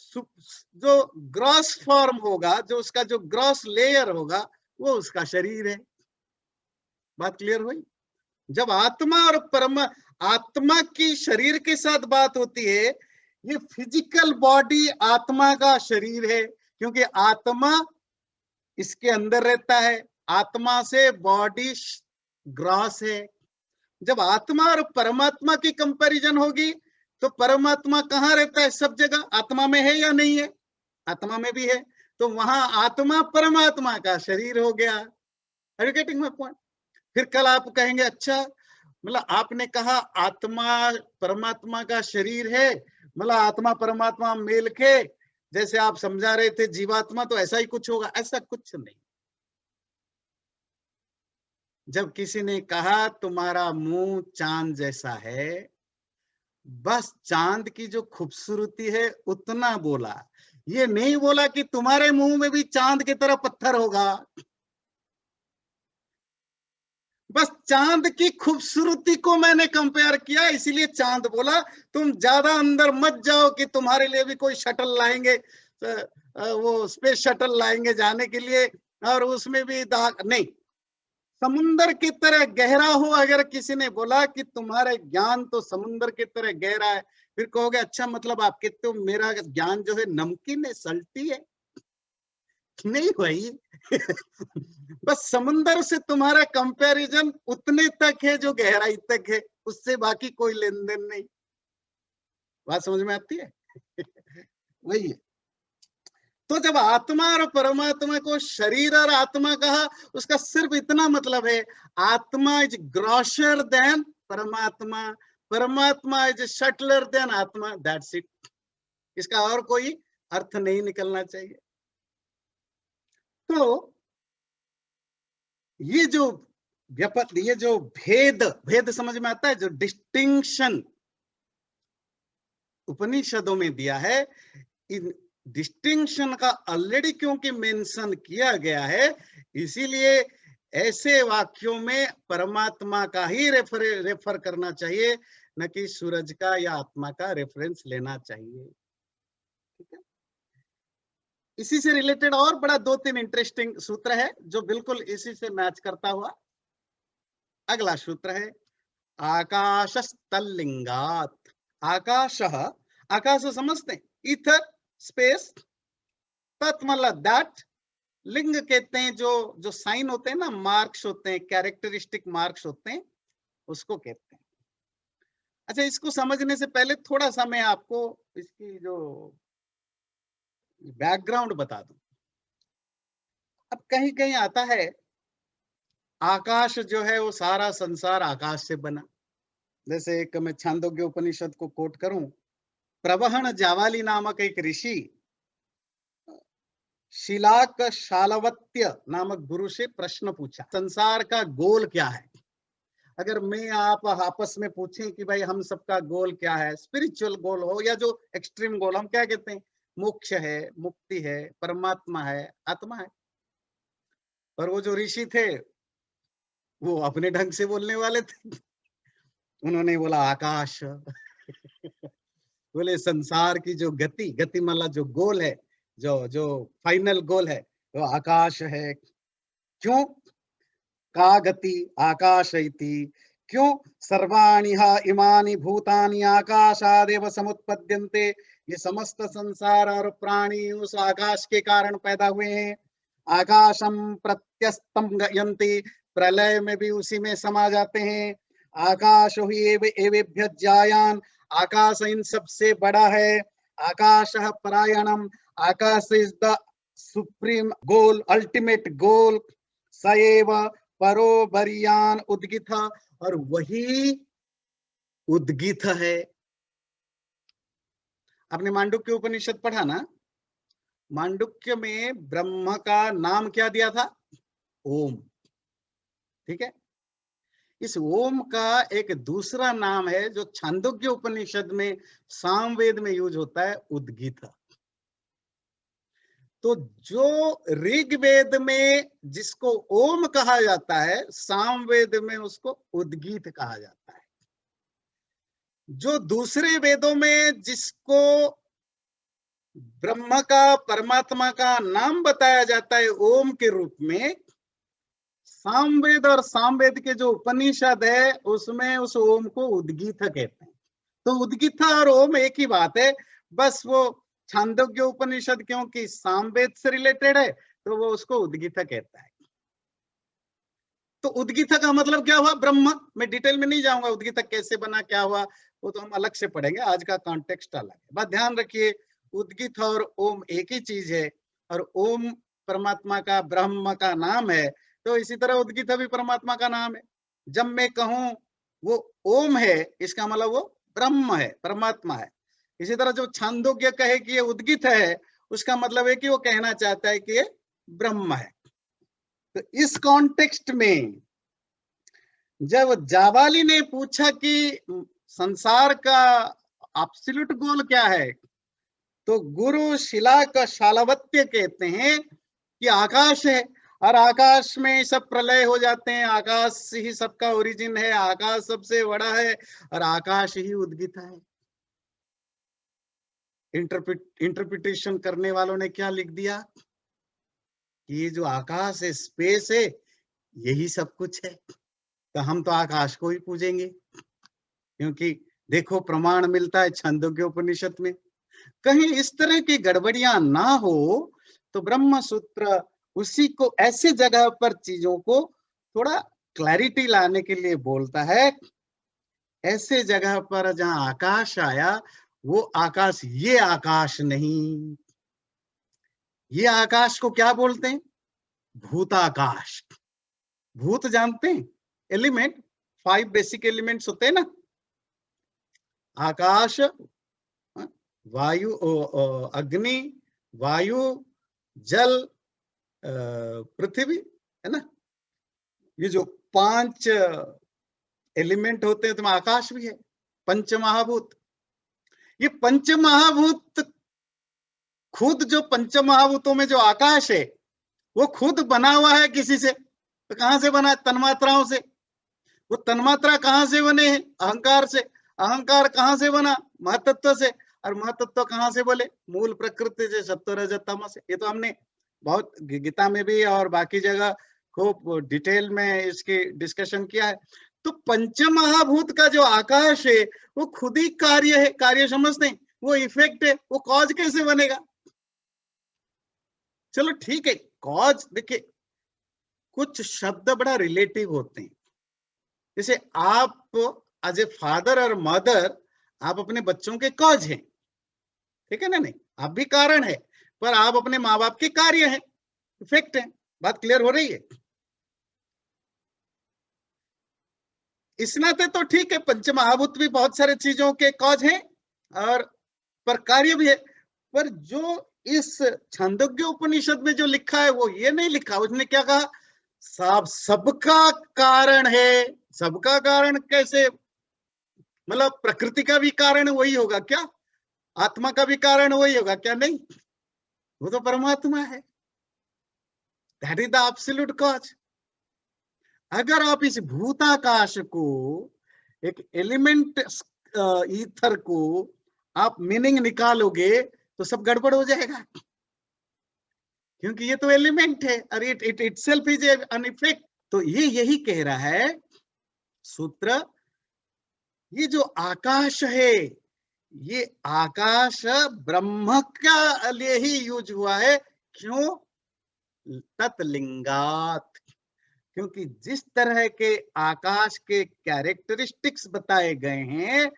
जो ग्रॉस फॉर्म होगा, जो उसका जो ग्रॉस लेयर होगा, वो उसका शरीर है। बात क्लियर हुई? जब आत्मा और परम आत्मा की शरीर के साथ बात होती है, ये फिजिकल बॉडी आत्मा का शरीर है, क्योंकि आत्मा इसके अंदर रहता है, आत्मा से बॉडी ग्रॉस है। जब आत्मा और परमात्मा की कंपैरिजन होगी तो परमात्मा कहाँ रहता है? सब जगह। आत्मा में है या नहीं है? आत्मा में भी है। तो वहां आत्मा परमात्मा का शरीर हो गया। Are you getting my point? फिर कल आप कहेंगे अच्छा, मतलब आपने कहा आत्मा परमात्मा का शरीर है, मतलब आत्मा परमात्मा मिल के जैसे आप समझा रहे थे जीवात्मा, तो ऐसा ही कुछ होगा। ऐसा कुछ नहीं। जब किसी ने कहा तुम्हारा मुंह चांद जैसा है, बस चांद की जो खूबसूरती है उतना बोला, ये नहीं बोला कि तुम्हारे मुंह में भी चांद की तरह पत्थर होगा। बस चांद की खूबसूरती को मैंने कंपेयर किया, इसीलिए चांद बोला। तुम ज्यादा अंदर मत जाओ कि तुम्हारे लिए भी कोई शटल लाएंगे, वो स्पेस शटल लाएंगे जाने के लिए, और उसमें भी दाग नहीं। समुंदर की तरह गहरा हो, अगर किसी ने बोला कि तुम्हारा ज्ञान तो समुंदर की तरह गहरा है, फिर कहोगे अच्छा मतलब आप कहते हो मेरा ज्ञान जो है नमकीन है, सल्टी है? नहीं भाई। बस समुंदर से तुम्हारा कंपैरिजन उतने तक है जो गहराई तक है, उससे बाकी कोई लेन देन नहीं। बात समझ में आती है? वही है। तो जब आत्मा और परमात्मा को शरीर और आत्मा कहा, उसका सिर्फ इतना मतलब है, आत्मा इज ग्रॉसर देन परमात्मा, परमात्मा इज शटलर देन आत्मा, दैट्स इट। इसका और कोई अर्थ नहीं निकलना चाहिए। तो ये जो ये जो भेद भेद समझ में आता है, जो डिस्टिंक्शन उपनिषदों में दिया है, इन डिस्टिंक्शन का ऑलरेडी क्योंकि मेंशन किया गया है, इसीलिए ऐसे वाक्यों में परमात्मा का ही रेफर करना चाहिए, न कि सूरज का या आत्मा का रेफरेंस लेना चाहिए। ठीक है। इसी से रिलेटेड और बड़ा 2-3 इंटरेस्टिंग सूत्र है जो बिल्कुल इसी से मैच करता हुआ। अगला सूत्र है आकाशस्तल्लिंगात। आकाश, आकाश समझते हैं, ईथर, स्पेस। तत् मतलब दैट, लिंग कहते हैं जो जो साइन होते हैं ना, मार्क्स होते हैं, कैरेक्टरिस्टिक मार्क्स होते हैं, उसको कहते हैं। अच्छा, इसको समझने से पहले थोड़ा सा मैं आपको इसकी जो बैकग्राउंड बता दूं। अब कहीं कहीं आता है आकाश जो है वो सारा संसार आकाश से बना। जैसे एक मैं छांदोग्य उपनिषद को कोट करूं, प्रवहन जावाली नामक एक ऋषि शिलाक शालवत्य नामक गुरु से प्रश्न पूछा, संसार का गोल क्या है? अगर मैं आप आपस में पूछें कि भाई हम सबका गोल क्या है, स्पिरिचुअल गोल हो या जो एक्सट्रीम गोल, हम क्या कहते हैं? मोक्ष है, मुक्ति है, परमात्मा है, आत्मा है। और वो जो ऋषि थे वो अपने ढंग से बोलने वाले थे। उन्होंने बोला आकाश। बोले संसार की जो गति, गति मतलब जो गोल है, जो जो फाइनल गोल है, वो आकाश है। क्यों? का गति आकाश इति, क्यों? सर्वाणि इमानि भूतानि आकाशादेव समुत्पद्यन्ते। ये समस्त संसार और प्राणी उस आकाश के कारण पैदा हुए हैं। आकाशम प्रत्यस्तम गयन्ति, प्रलय में भी उसी में समा जाते हैं। आकाश ही एवेभ्य जायान, आकाश इन सबसे बड़ा है। आकाश परायणम, akash is the supreme goal, ultimate goal. सएव परो बरियान उद्गित, और वही उद्गित है। आपने मांडुक्य उपनिषद पढ़ा ना? मांडुक्य में ब्रह्म का नाम क्या दिया था? ओम। ठीक है। इस ओम का एक दूसरा नाम है जो छांदोग्य उपनिषद में सामवेद में यूज होता है, उद्गीत। तो जो ऋग्वेद में जिसको ओम कहा जाता है, सामवेद में उसको उद्गीत कहा जाता है। जो दूसरे वेदों में जिसको ब्रह्म का, परमात्मा का नाम बताया जाता है ओम के रूप में, सामवेद और सामवेद के जो उपनिषद है उसमें उस ओम को उद्गीत कहते हैं। तो उद्गीत और ओम एक ही बात है, बस वो छांदोग्य उपनिषद क्योंकि सामवेद से रिलेटेड है तो वो उसको उद्गीत कहता है। तो उद्गीत का मतलब क्या हुआ? ब्रह्म। मैं डिटेल में नहीं जाऊंगा, उद्गीत कैसे बना, क्या हुआ, वो तो हम अलग से पढ़ेंगे, आज का कॉन्टेक्स्ट अलग है। बस ध्यान रखिए, उद्गीत और ओम एक ही चीज है, और ओम परमात्मा का, ब्रह्म का नाम है, तो इसी तरह उद्गीत भी परमात्मा का नाम है। जब मैं कहूं वो ओम है, इसका मतलब वो ब्रह्म है, परमात्मा है। इसी तरह जो छांदोग्य कहे कि ये उद्गीत है, उसका मतलब है कि वो कहना चाहता है कि ये ब्रह्म है। तो इस कॉन्टेक्स्ट में जब जावाली ने पूछा कि संसार का एब्सोल्यूट गोल क्या है? तो गुरु शिला का शालावत्य कहते हैं कि आकाश है, और आकाश में सब प्रलय हो जाते हैं, आकाश ही सबका ओरिजिन है, आकाश सबसे बड़ा है और आकाश ही उद्गीत है। इंटरप्रिटेशन करने वालों ने क्या लिख दिया कि ये जो आकाश है, स्पेस है, यही सब कुछ है। तो हम तो आकाश को ही पूजेंगे, क्योंकि देखो प्रमाण मिलता है छंदोग्य उपनिषद में। कहीं इस तरह की गड़बड़ियां ना हो तो ब्रह्म सूत्र उसी को ऐसे जगह पर चीजों को थोड़ा क्लैरिटी लाने के लिए बोलता है। ऐसे जगह पर जहां आकाश आया, वो आकाश ये आकाश नहीं। ये आकाश को क्या बोलते हैं? भूताकाश। भूत जानते हैं? एलिमेंट, 5 बेसिक एलिमेंट्स होते हैं ना, आकाश, वायु, अग्नि, वायु, जल, पृथ्वी, है ना। ये जो 5 एलिमेंट होते हैं, तो आकाश भी है, पंच महाभूत। ये पंच महाभूत खुद, जो पंच महाभूतों में जो आकाश है, वो खुद बना हुआ है किसी से। तो कहां से बना है? तन्मात्राओं से। वो तन्मात्रा कहां से बने हैं? अहंकार से। अहंकार कहां से बना? महतत्व से। और महतत्व कहां से बोले? मूल प्रकृति से, सत्व रजत तमस से। ये तो हमने बहुत गीता में भी और बाकी जगह खूब डिटेल में इसकी डिस्कशन किया है। तो पंच महाभूत का जो आकाश है, वो खुद ही कार्य है। कार्य समझते हैं? वो इफेक्ट है। वो कॉज कैसे बनेगा? चलो ठीक है, कॉज देखिए, कुछ शब्द बड़ा रिलेटिव होते हैं। जैसे आप एज ए फादर और मदर, आप अपने बच्चों के कॉज हैं, ठीक है ना? नहीं, आप भी कारण है, पर आप अपने माँ बाप के कार्य हैं, इफेक्ट है। बात क्लियर हो रही है? इस नाते तो ठीक है, पंच महाभूत भी बहुत सारे चीजों के कॉज हैं और पर कार्य भी है। पर जो इस छांदोग्य उपनिषद में जो लिखा है, वो ये नहीं लिखा। उसने क्या कहा? सबका कारण है। सबका कारण कैसे? मतलब प्रकृति का भी कारण वही होगा क्या? आत्मा का भी कारण वही होगा क्या? नहीं, वो तो परमात्मा है। That is the absolute cause. अगर आप इस भूताकाश को, एक एलिमेंट ईथर को आप मीनिंग निकालोगे, तो सब गड़बड़ हो जाएगा, क्योंकि ये तो एलिमेंट है और it itself is an effect. तो ये यही कह रहा है सूत्र, ये जो आकाश है, ये आकाश ब्रह्म का लिए ही यूज हुआ है। क्यों? तत्लिंगात। क्योंकि जिस तरह के आकाश के कैरेक्टरिस्टिक्स बताए गए हैं,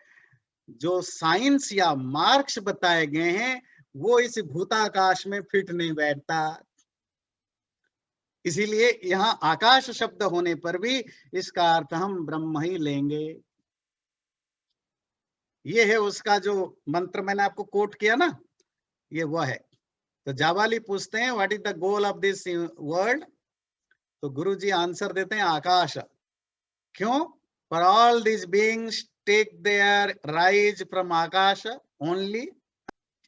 जो साइंस या मार्क्स बताए गए हैं, वो इस भूताकाश में फिट नहीं बैठता। इसीलिए यहां आकाश शब्द होने पर भी इसका अर्थ हम ब्रह्म ही लेंगे। ये है उसका जो मंत्र मैंने आपको कोट किया ना, ये वो है। तो जावाली पूछते हैं what is the goal of this world? तो गुरुजी आंसर देते हैं आकाश। क्यों? For all this beings take their rise from आकाश ओनली।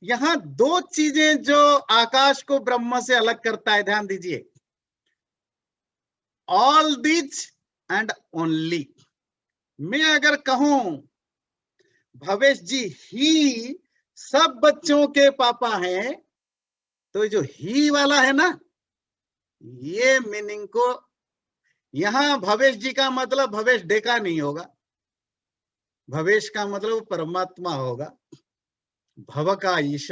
यहां 2 चीजें जो आकाश को ब्रह्म से अलग करता है, ध्यान दीजिए। All this and only. मैं अगर कहूं भवेश जी ही सब बच्चों के पापा हैं, तो जो ही वाला है ना, ये मीनिंग को, यहां भवेश जी का मतलब भवेश डेका नहीं होगा। भवेश का मतलब परमात्मा होगा, भव का ईश।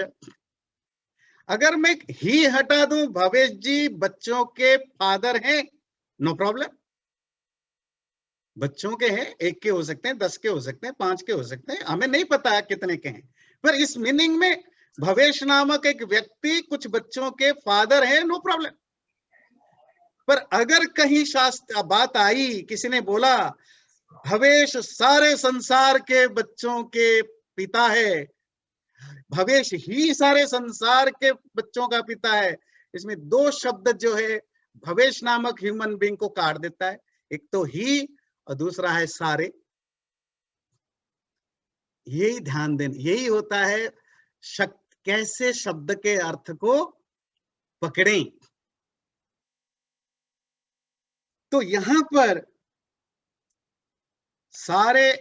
अगर मैं ही हटा दूं, भवेश जी बच्चों के फादर हैं, नो प्रॉब्लम। बच्चों के हैं, 1 के हो सकते हैं, 10 के हो सकते हैं, 5 के हो सकते हैं, हमें नहीं पता कितने के हैं। पर इस मीनिंग में भवेश नामक एक व्यक्ति कुछ बच्चों के फादर हैं, नो प्रॉब्लम। पर अगर कहीं शास्त्र बात आई, किसी ने बोला भवेश सारे संसार के बच्चों के पिता है, भवेश ही सारे संसार के बच्चों का पिता है, इसमें 2 शब्द जो है भवेश नामक ह्यूमन बीइंग को काट देता है। एक तो ही और दूसरा है सारे। यही ध्यान देना, यही होता है कैसे शब्द के अर्थ को पकड़ें। तो यहां पर सारे,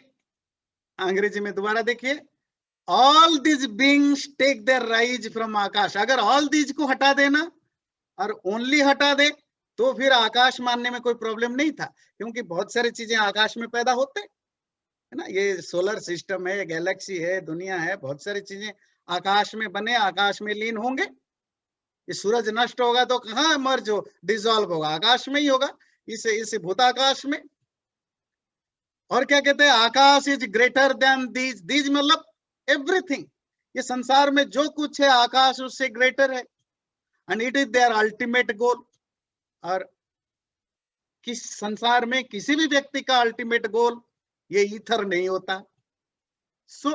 अंग्रेजी में दोबारा देखिए, all this beings take their rise from akash. अगर ऑल दिस को हटा देना और ओनली हटा दे तो फिर आकाश मानने में कोई प्रॉब्लम नहीं था, क्योंकि बहुत सारी चीजें आकाश में पैदा होते है ना। ये सोलर सिस्टम है, गैलेक्सी है, दुनिया है, बहुत सारी चीजें आकाश में बने, आकाश में लीन होंगे। ये सूरज नष्ट होगा तो कहाँ मर्ज हो, डिसॉल्व होगा, आकाश में ही होगा, इस भूताकाश में। और क्या कहते हैं, akash is greater than these. These मतलब एवरीथिंग, ये संसार में जो कुछ है आकाश उससे ग्रेटर है, and it is their ultimate goal. और किस संसार में किसी भी व्यक्ति का अल्टीमेट गोल ये ईथर नहीं होता। सो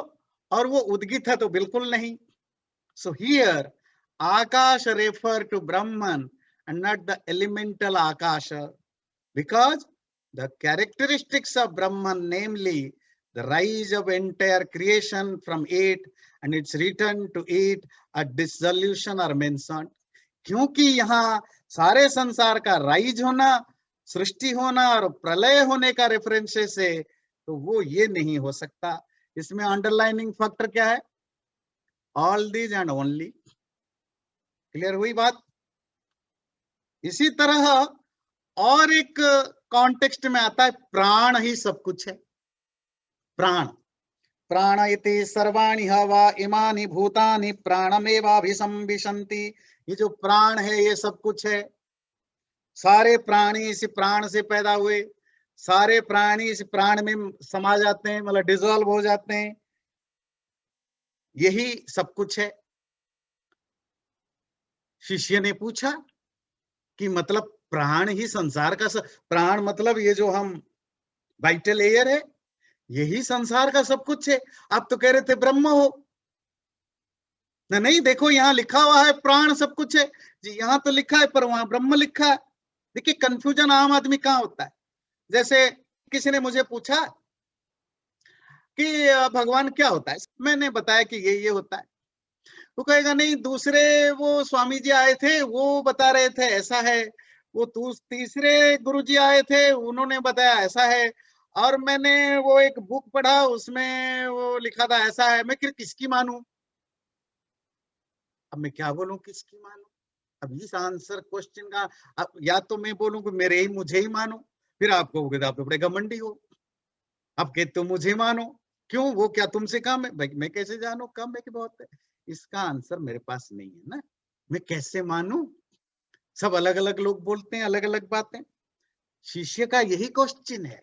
और वो उद्गीत है तो बिल्कुल नहीं। So here akash refer to Brahman and not the elemental akash, because the characteristics of Brahman, namely the rise of entire creation from it and its return to it, a dissolution are mentioned। क्योंकि यहाँ सारे संसार का राइज होना, सृष्टि होना और प्रलय होने का रेफरेंसेस है, तो वो ये नहीं हो सकता। इसमें अंडरलाइनिंग फैक्टर क्या है, all these and only. Clear हुई बात। इसी तरह और एक कॉन्टेक्स्ट में आता है, प्राण ही सब कुछ है। प्राण, प्राण इति सर्वाणि हवा इमानि भूतानि प्राणमेवाभिसंविशन्ति। ये जो प्राण है ये सब कुछ है। सारे प्राणी इस प्राण से पैदा हुए, सारे प्राणी इस प्राण में समा जाते हैं, मतलब डिसॉल्व हो जाते हैं, यही सब कुछ है। शिष्य ने पूछा कि मतलब प्राण ही संसार का प्राण मतलब ये जो हम वाइटल एयर है, यही संसार का सब कुछ है। आप तो कह रहे थे ब्रह्म हो। नहीं, देखो यहाँ लिखा हुआ है प्राण सब कुछ है जी, यहाँ तो लिखा है पर वहां ब्रह्म लिखा है। देखिए कंफ्यूजन आम आदमी कहाँ होता है। जैसे किसी ने मुझे पूछा कि भगवान क्या होता है, मैंने बताया कि ये होता है। वो कहेगा नहीं, दूसरे वो स्वामी जी आए थे वो बता रहे थे ऐसा है, वो तीसरे गुरु जी आए थे उन्होंने बताया ऐसा है, और मैंने वो एक बुक पढ़ा उसमें वो लिखा था ऐसा है। मैं किसकी मानूं? अब मैं क्या बोलूं किसकी मानूं? अब इस आंसर क्वेश्चन का, अब या तो मैं बोलूं कि मुझे ही मानो, फिर आप कहोगे आप तो बड़े घमंडी हो, अब कहते तो मुझे मानो, क्यों वो क्या तुमसे कम है? भाई मैं कैसे जानू कम है कि बहुत है? इसका आंसर मेरे पास नहीं है ना, मैं कैसे मानूं? सब अलग अलग लोग बोलते हैं अलग अलग बातें। शिष्य का यही क्वेश्चन है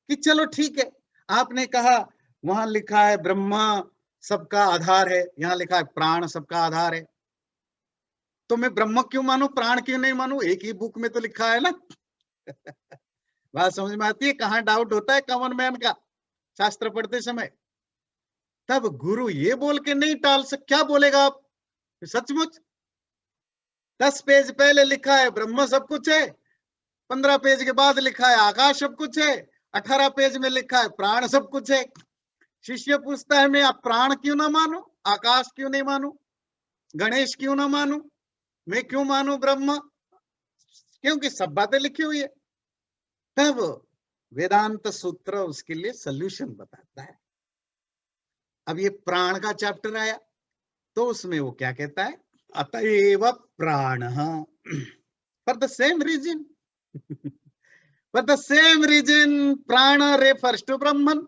कि चलो ठीक है, आपने कहा वहां लिखा है ब्रह्मा सबका आधार है, यहाँ लिखा है प्राण सबका आधार है, तो मैं ब्रह्म क्यों मानू प्राण क्यों नहीं मानू? एक ही बुक में तो लिखा है ना। बात समझ में आती है कहाँ डाउट होता है कॉमन मैन का शास्त्र पढ़ते समय। तब गुरु ये बोल के नहीं टाल सक, क्या बोलेगा आप? सचमुच 10 पेज पहले लिखा है ब्रह्म सब कुछ है, 15 पेज के बाद लिखा है आकाश सब कुछ है, 18 पेज में लिखा है प्राण सब कुछ है। शिष्य पूछता है मैं आप प्राण क्यों ना मानू, आकाश क्यों नहीं मानू, गणेश क्यों ना मानू, मैं क्यों मानू ब्रह्म? क्योंकि सब बातें लिखी हुई है। तब वेदांत सूत्र उसके लिए सॉल्यूशन बताता है। अब ये प्राण का चैप्टर आया तो उसमें वो क्या कहता है, अतएव prana for the same reason, for the same reason prana refers to Brahman.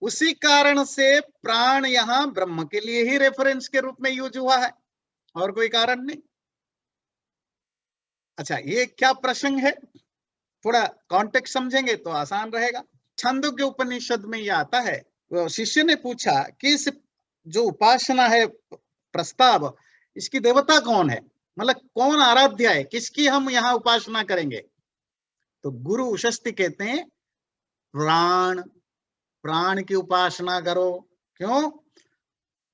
उसी कारण से प्राण यहाँ ब्रह्म के लिए ही रेफरेंस के रूप में यूज हुआ है, और कोई कारण नहीं। अच्छा ये क्या प्रसंग है, थोड़ा कॉन्टेक्स्ट समझेंगे तो आसान रहेगा। छांदोग्य उपनिषद में यह आता है, शिष्य ने पूछा कि इस जो उपासना है प्रस्ताव, इसकी देवता कौन है, मतलब कौन आराध्य है, किसकी हम यहाँ उपासना करेंगे? तो गुरु उशस्ति कहते हैं प्राण, प्राण की उपासना करो। क्यों?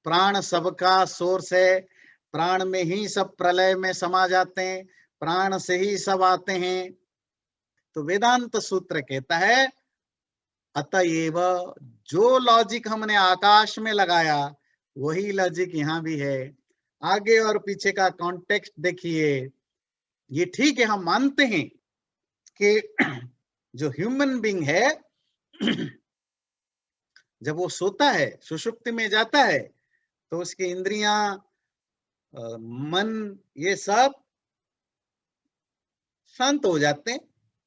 प्राण सबका सोर्स है, प्राण में ही सब प्रलय में समा जाते हैं, प्राण से ही सब आते हैं। तो वेदांत सूत्र कहता है अतएव जो लॉजिक हमने आकाश में लगाया वही लॉजिक यहाँ भी है। आगे और पीछे का कॉन्टेक्स्ट देखिए। ये ठीक है, हम मानते हैं कि जो ह्यूमन बीइंग है जब वो सोता है, सुषुप्ति में जाता है, तो उसकी इंद्रियां, मन, ये सब शांत हो जाते हैं,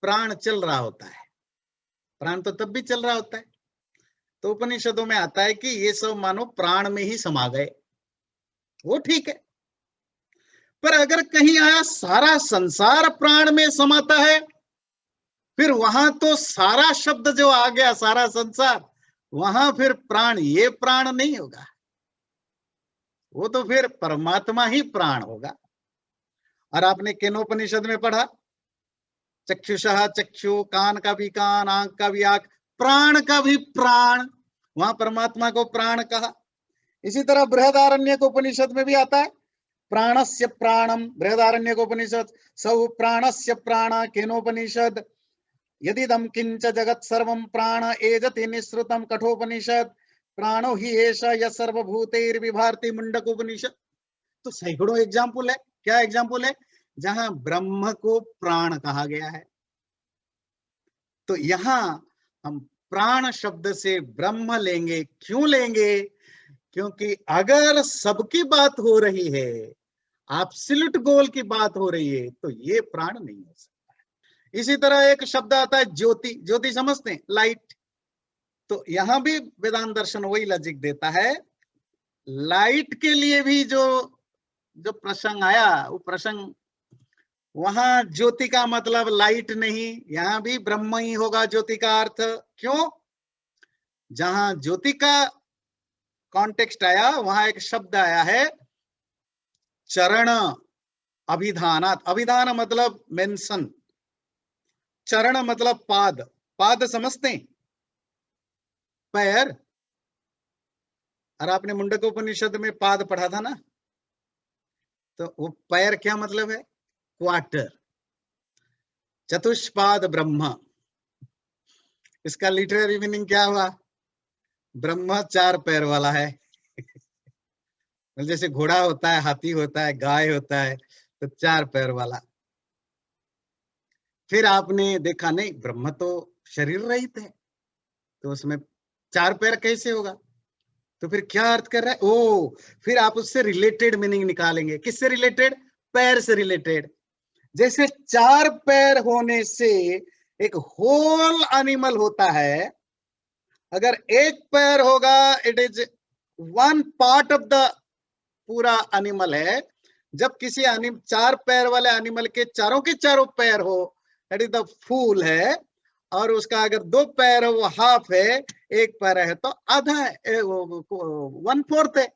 प्राण चल रहा होता है। प्राण तो तब भी चल रहा होता है। तो उपनिषदों में आता है कि ये सब मानो प्राण में ही समा गए, वो ठीक है। पर अगर कहीं आया सारा संसार प्राण में समाता है, फिर वहां तो सारा शब्द जो आ गया, सारा संसार, वहां फिर प्राण, ये प्राण नहीं होगा, वो तो फिर परमात्मा ही प्राण होगा। और आपने केनोपनिषद में पढ़ा, चक्षुषः चक्षु, कान का भी कान, आंख का भी आंख, प्राण का भी प्राण, वहां परमात्मा को प्राण कहा। इसी तरह बृहदारण्यक उपनिषद में भी आता है, प्राणस्य प्राणम, बृहदारण्यक उपनिषद, सौ प्राणस्य प्राण, केनोपनिषद, यदिदं किंच जगत सर्वं प्राण एजति निःसृतं, कठोपनिषद, प्राणो हि एष यः सर्वभूतैर्विभाति, मुंडक उपनिषद। तो सैकड़ों एग्जाम्पल है। क्या एग्जाम्पल है? जहां ब्रह्म को प्राण कहा गया है। तो यहां हम प्राण शब्द से ब्रह्म लेंगे। क्यों लेंगे? क्योंकि अगर सबकी बात हो रही है, एब्सोल्यूट गोल की बात हो रही है, तो ये प्राण नहीं हो सकता। इसी तरह एक शब्द आता है ज्योति। ज्योति समझते हैं, लाइट। तो यहां भी वेदांत दर्शन वही लॉजिक देता है। लाइट के लिए भी जो जो प्रसंग आया, वो प्रसंग, वहां ज्योति का मतलब लाइट नहीं, यहां भी ब्रह्म ही होगा ज्योति का अर्थ। क्यों? जहां ज्योति का कॉन्टेक्स्ट आया, वहां एक शब्द आया है चरण अभिधानात। अभिधान मतलब मेंशन, चरण मतलब पाद। पाद समझते हैं? पैर। और आपने मुंडक उपनिषद में पाद पढ़ा था ना, तो वो पैर क्या मतलब है? क्वार्टर। चतुष्पाद ब्रह्म, इसका लिटरेरी मीनिंग क्या हुआ? ब्रह्म चार पैर वाला है। जैसे घोड़ा होता है, हाथी होता है, गाय होता है, तो चार पैर वाला। फिर आपने देखा नहीं, ब्रह्म तो शरीर रहित है, तो उसमें चार पैर कैसे होगा? तो फिर क्या अर्थ कर रहा है? ओ, फिर आप उससे रिलेटेड मीनिंग निकालेंगे। किससे रिलेटेड? पैर से रिलेटेड। जैसे चार पैर होने से एक होल एनिमल होता है। अगर एक पैर होगा, it is one part of the पूरा एनिमल है। जब किसी चार पैर वाले एनिमल के चारों पैर हो, दैट इज द फूल है। और उसका अगर दो पैर हो, वो हाफ है। एक पैर है तो आधा है, वन फोर्थ है।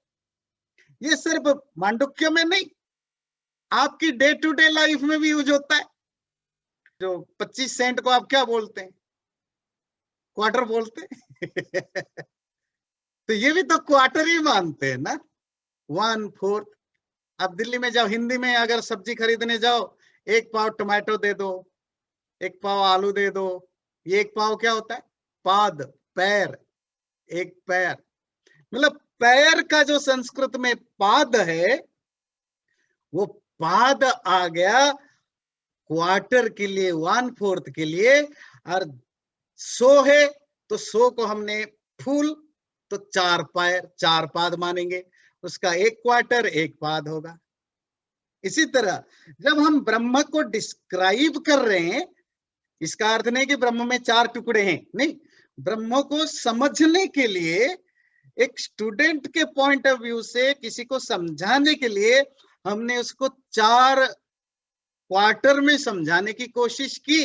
ये सिर्फ मांडुक्य में नहीं, आपकी डे टू डे लाइफ में भी यूज होता है। जो 25 सेंट को आप क्या बोलते हैं? क्वार्टर बोलते हैं। तो ये भी तो क्वार्टर ही मानते हैं ना, वन फोर्थ। अब दिल्ली में जाओ, हिंदी में अगर सब्जी खरीदने जाओ, एक पाव टमाटो दे दो, एक पाव आलू दे दो। ये एक पाव क्या होता है? पाद, पैर, एक पैर। मतलब पैर का जो संस्कृत में पाद है, वो पाद आ गया क्वार्टर के लिए, वन फोर्थ के लिए। और सो है तो सो को हमने फूल, तो चार पैर, चार पाद मानेंगे। उसका एक क्वार्टर, एक पाद होगा। इसी तरह जब हम ब्रह्म को डिस्क्राइब कर रहे हैं, इसका अर्थ नहीं कि ब्रह्म में चार टुकड़े हैं, नहीं। ब्रह्म को समझने के लिए, एक स्टूडेंट के पॉइंट ऑफ व्यू से किसी को समझाने के लिए, हमने उसको चार क्वार्टर में समझाने की कोशिश की।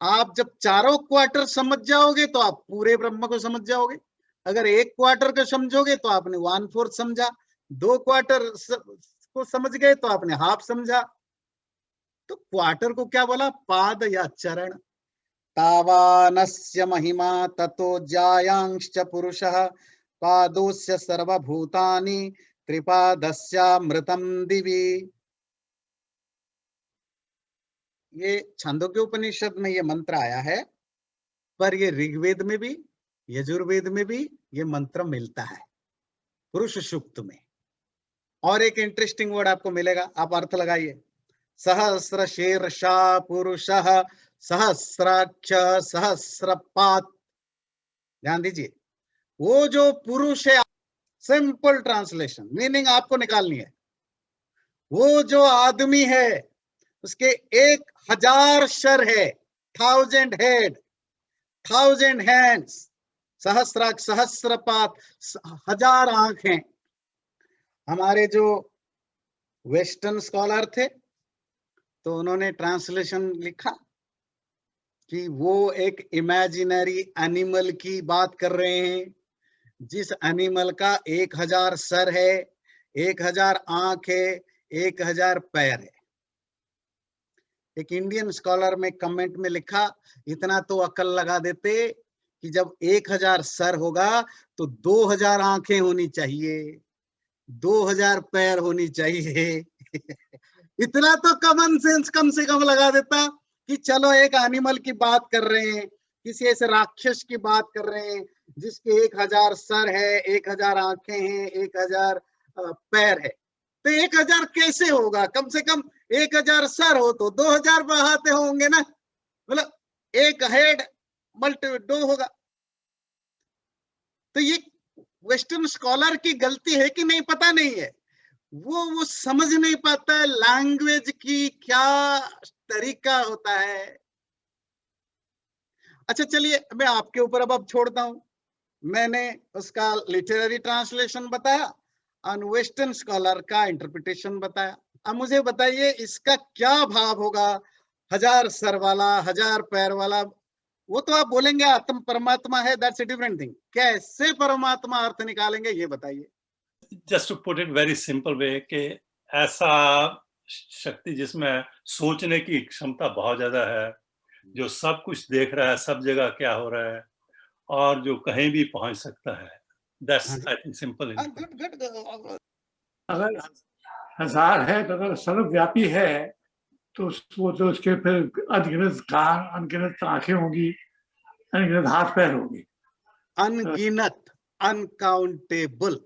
आप जब चारों क्वार्टर समझ जाओगे तो आप पूरे ब्रह्म को समझ जाओगे। अगर एक क्वार्टर को समझोगे तो आपने वन फोर्थ समझा, दो क्वार्टर को समझ गए तो आपने हाफ समझा। तो क्वार्टर को क्या बोला? पाद या चरण। तावानस्य महिमा ततो जायांश्च पुरुषः, पादोस्य सर्वभूतानि त्रिपादस्यामृतं दिवि। ये छांदोग्य उपनिषद में ये मंत्र आया है, पर ये ऋग्वेद में भी यजुर्वेद में भी ये मंत्र मिलता है, पुरुष सूक्त में। और एक इंटरेस्टिंग वर्ड आपको मिलेगा, आप अर्थ लगाइए। सहस्र शीर्षा पुरुषः सहस्राक्ष सहस्रपात। ध्यान दीजिए, वो जो पुरुष है, सिंपल ट्रांसलेशन मीनिंग आपको निकालनी है, वो जो आदमी है उसके 1000 सर है, 1000 हेड, 1000 हैंड्स, सहस्राक्ष सहस्रपात, 1000 आंखें। हमारे जो वेस्टर्न स्कॉलर थे तो उन्होंने ट्रांसलेशन लिखा कि वो एक इमेजिनरी एनिमल की बात कर रहे हैं, जिस एनिमल का 1000 सर है, 1000 आंख है, 1000 पैर है। एक इंडियन स्कॉलर में कमेंट में लिखा, इतना तो अकल लगा देते कि जब 1000 सर होगा तो 2000 आंखें होनी चाहिए, 2000 पैर होनी चाहिए। इतना तो कॉमन सेंस कम से कम लगा देता कि चलो एक एनिमल की बात कर रहे हैं, किसी ऐसे राक्षस की बात कर रहे हैं जिसके 1000 सर है, 1000 आंखें हैं, 1000 पैर है। तो 1000 कैसे होगा? कम से कम 1000 सर हो तो 2000 हाथ होंगे ना, मतलब एक हेड मल्टी 2 होगा। तो ये वेस्टर्न स्कॉलर की गलती है कि नहीं पता नहीं है, वो समझ नहीं पाता लैंग्वेज की क्या तरीका होता है। अच्छा चलिए, मैं आपके ऊपर अब छोड़ता हूं। मैंने उसका लिटरेरी ट्रांसलेशन बताया और वेस्टर्न स्कॉलर का इंटरप्रिटेशन बताया। अब मुझे बताइए इसका क्या भाव होगा? 1000 सर वाला, 1000 पैर वाला, वो तो आप बोलेंगे आत्म परमात्मा है, दैट्स अ डिफरेंट थिंग। कैसे परमात्मा अर्थ निकालेंगे ये बताइए। Just to put it very simple way कि ऐसा शक्ति जिसमें सोचने की क्षमता बहुत ज्यादा है, जो सब कुछ देख रहा है, सब जगह क्या हो रहा है, और जो कहीं भी पहुंच सकता है। That's I think simple. अगर 1000 है तो अगर सर्वव्यापी है तो वो तो उसके फिर अनगिनत कान, अनगिनत आंखें होंगी, अनगिनत हाथ पैर होंगे। अनगिनत, अनकाउंटेबल।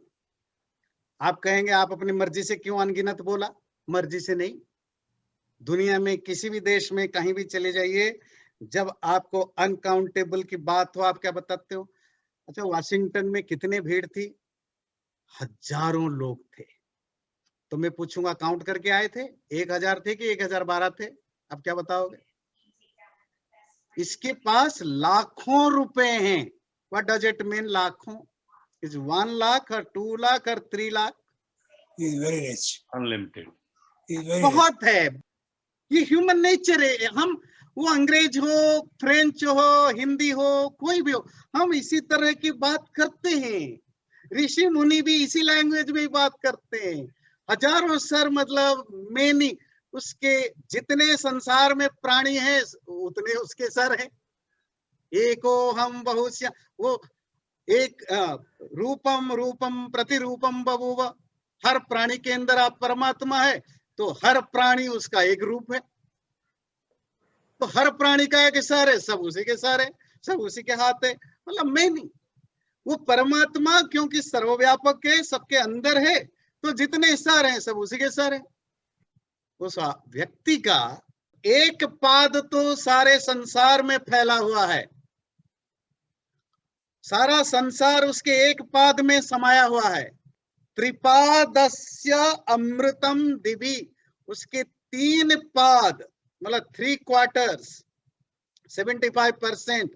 आप कहेंगे आप अपनी मर्जी से क्यों अनगिनत बोला? मर्जी से नहीं। दुनिया में किसी भी देश में कहीं भी चले जाइए, जब आपको अनकाउंटेबल की बात हो, आप क्या बताते हो? अच्छा, वाशिंगटन में कितने भीड़ थी? हजारों लोग थे। तो मैं पूछूंगा काउंट करके आए थे? 1000 थे कि 1012 थे? अब क्या बताओगे? इसके पास लाखों रुपए हैं। व्हाट डज इट मीन लाखों? इज 1 लाख और 2 लाख और 3 lakh? He is very rich. Unlimited. He is very बहुत है। ये ह्यूमन नेचर है। हम, वो अंग्रेज हो, फ्रेंच हो, हिंदी हो, कोई भी हो, हम इसी तरह की बात करते हैं। ऋषि मुनि भी इसी लैंग्वेज में बात करते हैं। हजारों सर मतलब मेनी, उसके जितने संसार में प्राणी हैं उतने उसके सर हैं। एको हम बहुश्य, वो एक रूपम रूपम प्रतिरूपम बभूव। हर प्राणी के अंदर आप परमात्मा है तो हर प्राणी उसका एक रूप है। तो हर प्राणी का एक सर है, सब उसी के सर है, सब उसी के हाथ है, मतलब मैं नहीं। वो परमात्मा क्योंकि सर्वव्यापक है, सबके अंदर है, तो जितने सर हैं सब उसी के सर है। उस व्यक्ति का एक पाद तो सारे संसार में फैला हुआ है, सारा संसार उसके एक पाद में समाया हुआ है। त्रिपादस्य अमृतम दिवि, उसके 3 पाद मतलब 3/4, 75%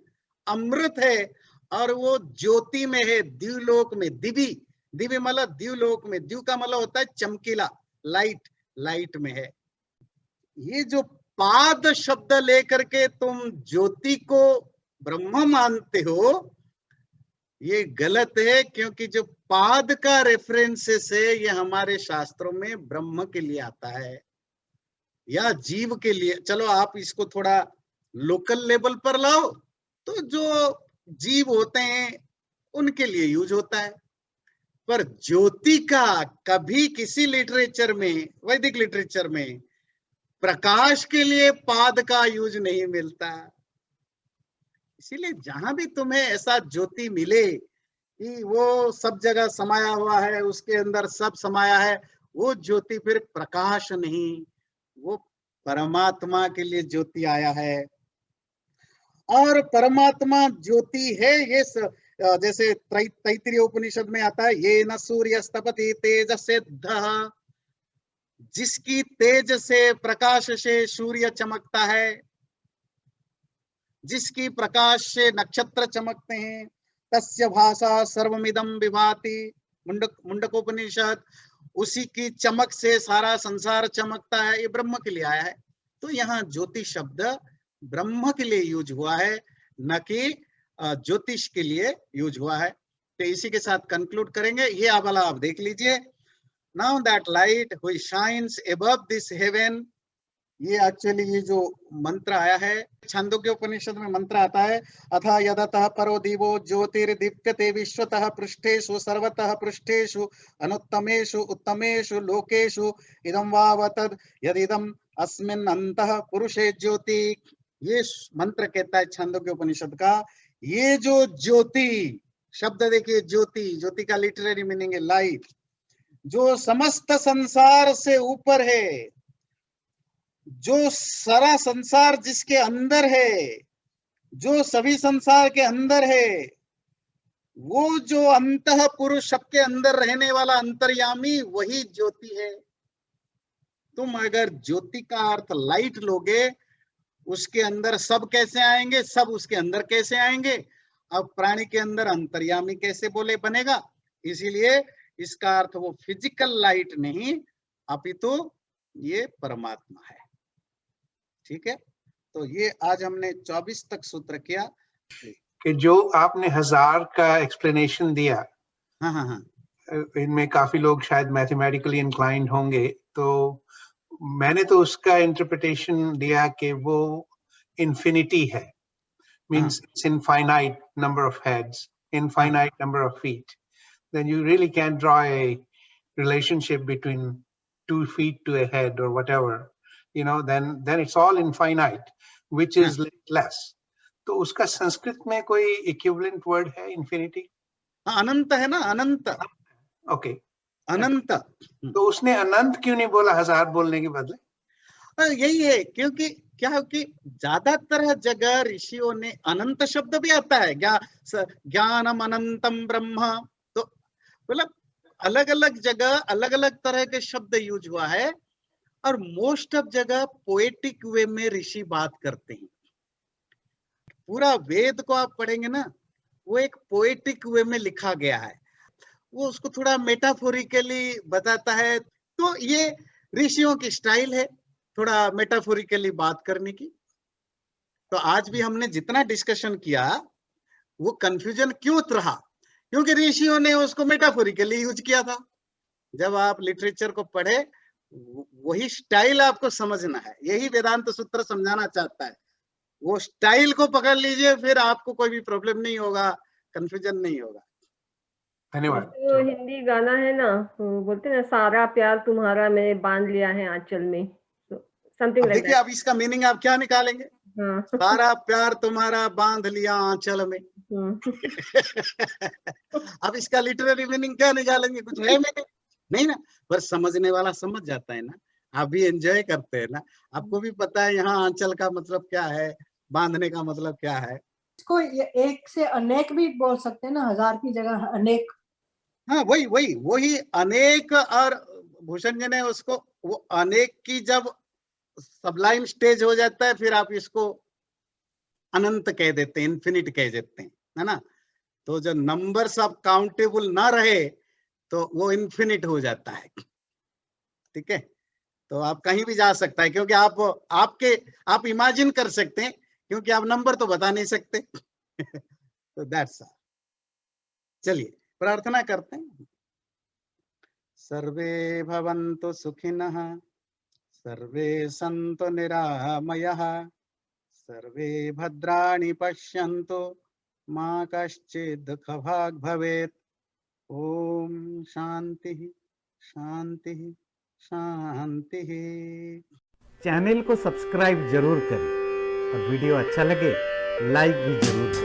अमृत है, और वो ज्योति में है, द्युलोक में। दिवि, दिव्य मतलब द्युलोक में, द्यु का मतलब होता है चमकीला, लाइट, लाइट में है। ये जो पाद शब्द लेकर के तुम ज्योति को ब्रह्म मानते हो, ये गलत है, क्योंकि जो पाद का रेफरेंसेस है ये हमारे शास्त्रों में ब्रह्म के लिए आता है या जीव के लिए। चलो आप इसको थोड़ा लोकल लेवल पर लाओ तो जो जीव होते हैं उनके लिए यूज होता है, पर ज्योति का कभी किसी लिटरेचर में, वैदिक लिटरेचर में प्रकाश के लिए पाद का यूज नहीं मिलता। इसीलिए जहां भी तुम्हें ऐसा ज्योति मिले कि वो सब जगह समाया हुआ है, उसके अंदर सब समाया है, वो ज्योति फिर प्रकाश नहीं, वो परमात्मा के लिए ज्योति आया है। और परमात्मा ज्योति है। ये जैसे तैत्तिरीय उपनिषद में आता है, ये न सूर्यस्तपति तेजसेद्धः, जिसकी तेज से, प्रकाश से सूर्य चमकता है, जिसकी प्रकाश से नक्षत्र चमकते हैं, तस्य भाषा सर्वमिदं विभाति, मुंडकोपनिषद। उसी की चमक से सारा संसार चमकता है। ये ब्रह्म के लिए आया है। तो यहाँ ज्योति शब्द ब्रह्म के लिए यूज हुआ है, न कि ज्योतिष के लिए यूज हुआ है। तो इसी के साथ कंक्लूड करेंगे। ये वाला आप देख लीजिए। Now that light which shines above this heaven, ये एक्चुअली ये जो मंत्र आया है, छांदोग्य उपनिषद में मंत्र आता है, अथ यदतः परो दिवो ज्योतिर्दीप्यते विश्वतः पृष्ठेषु सर्वतः पृष्ठेषु अनुत्तमेषु उत्तमेषु लोकेषु इदं वावतद यदिदं अस्मिन् अन्तः पुरुषे ज्योति। ये मंत्र कहता है छांदोग्य उपनिषद का। ये जो ज्योति शब्द देखिए, ज्योति, ज्योति का लिटरेरी मीनिंग है लाइट, जो समस्त संसार से ऊपर है, जो सारा संसार जिसके अंदर है, जो सभी संसार के अंदर है, वो जो अंतः पुरुष सबके अंदर रहने वाला अंतर्यामी, वही ज्योति है। तुम अगर ज्योति का अर्थ लाइट लोगे, उसके अंदर सब कैसे आएंगे, सब उसके अंदर कैसे आएंगे। अब प्राणी के अंदर अंतर्यामी कैसे बोले बनेगा। इसीलिए इसका अर्थ वो फिजिकल लाइट नहीं, अपितु ये परमात्मा है। ठीक है, तो ये आज हमने 24 तक सूत्र किया कि जो आपने 1000 का एक्सप्लेनेशन दिया। हाँ हाँ हाँ, इनमें काफी लोग शायद मैथमेटिकली इंक्लाइंड होंगे, तो मैंने तो उसका इंटरप्रिटेशन दिया कि वो इन्फिनिटी है, means it's infinite number of heads, infinite number of feet. Then you really can draw a relationship between 2 feet to a head or whatever, you know, then it's all infinite, which is limitless. तो उसका संस्कृत में कोई equivalent word है infinity? अनंत है ना, अनंत। Okay, अनंत। तो उसने अनंत क्यों नहीं बोला 1000 बोलने के बदले? यही है, क्योंकि क्या है कि ज्यादातर जगह ऋषियों ने अनंत शब्द भी आता है, ज्ञानम अनंतम ब्रह्म। तो मतलब अलग अलग जगह अलग अलग तरह के शब्द यूज हुआ है। और मोस्ट ऑफ जगह पोएटिक वे में ऋषि बात करते हैं। पूरा वेद को आप पढ़ेंगे ना, वो एक पोएटिक वे में लिखा गया है, वो उसको थोड़ा मेटाफोरिकली बताता है। तो ये ऋषियों की स्टाइल है, थोड़ा मेटाफोरिकली बात करने की। तो आज भी हमने जितना डिस्कशन किया, वो कंफ्यूजन क्यों रहा, क्योंकि ऋषियों ने उसको मेटाफोरिकली यूज किया था। जब आप लिटरेचर को पढ़े, वही स्टाइल आपको समझना है। यही वेदांत सूत्र समझाना चाहता है। वो स्टाइल को पकड़ लीजिए, फिर आपको कोई भी प्रॉब्लम नहीं होगा, कंफ्यूजन नहीं होगा। धन्यवाद। तो हिंदी गाना है ना, बोलते हैं ना, सारा प्यार तुम्हारा मैंने बांध लिया है आंचल में, समथिंग लाइक देखिए, अब इसका मीनिंग आप क्या निकालेंगे? हाँ। सारा प्यार तुम्हारा बांध लिया आंचल में। अब इसका लिटरेरी मीनिंग क्या निकालेंगे? कुछ है मीनिंग नहीं ना, पर समझने वाला समझ जाता है ना। आप भी एंजॉय करते हैं ना, आपको भी पता है यहाँ आंचल का मतलब क्या है, बांधने का मतलब क्या है। इसको एक से अनेक भी बोल सकते हैं ना, 1000 की जगह अनेक। हाँ, वही अनेक। और भूषण जी ने उसको, वो अनेक की जब सबलाइम स्टेज हो जाता है, फिर आप इसको अनंत कह देते हैं, इन्फिनिट कह देते हैं, है ना। तो जो नंबर्स अब काउंटेबल ना रहे, तो वो इन्फिनिट हो जाता है। ठीक है, तो आप कहीं भी जा सकता है, क्योंकि आप इमेजिन कर सकते हैं, क्योंकि आप नंबर तो बता नहीं सकते। तो दैट्स ऑल। चलिए प्रार्थना करते हैं। सर्वे भवन्तु सुखिनः, सर्वे सन्तु निरामयः, सर्वे भद्राणि पश्यन्तु, मा कश्चित् दुःखभाग् भवेत्। ओम शांति शांति शांति। चैनल को सब्सक्राइब जरूर करें और वीडियो अच्छा लगे लाइक भी जरूर करें।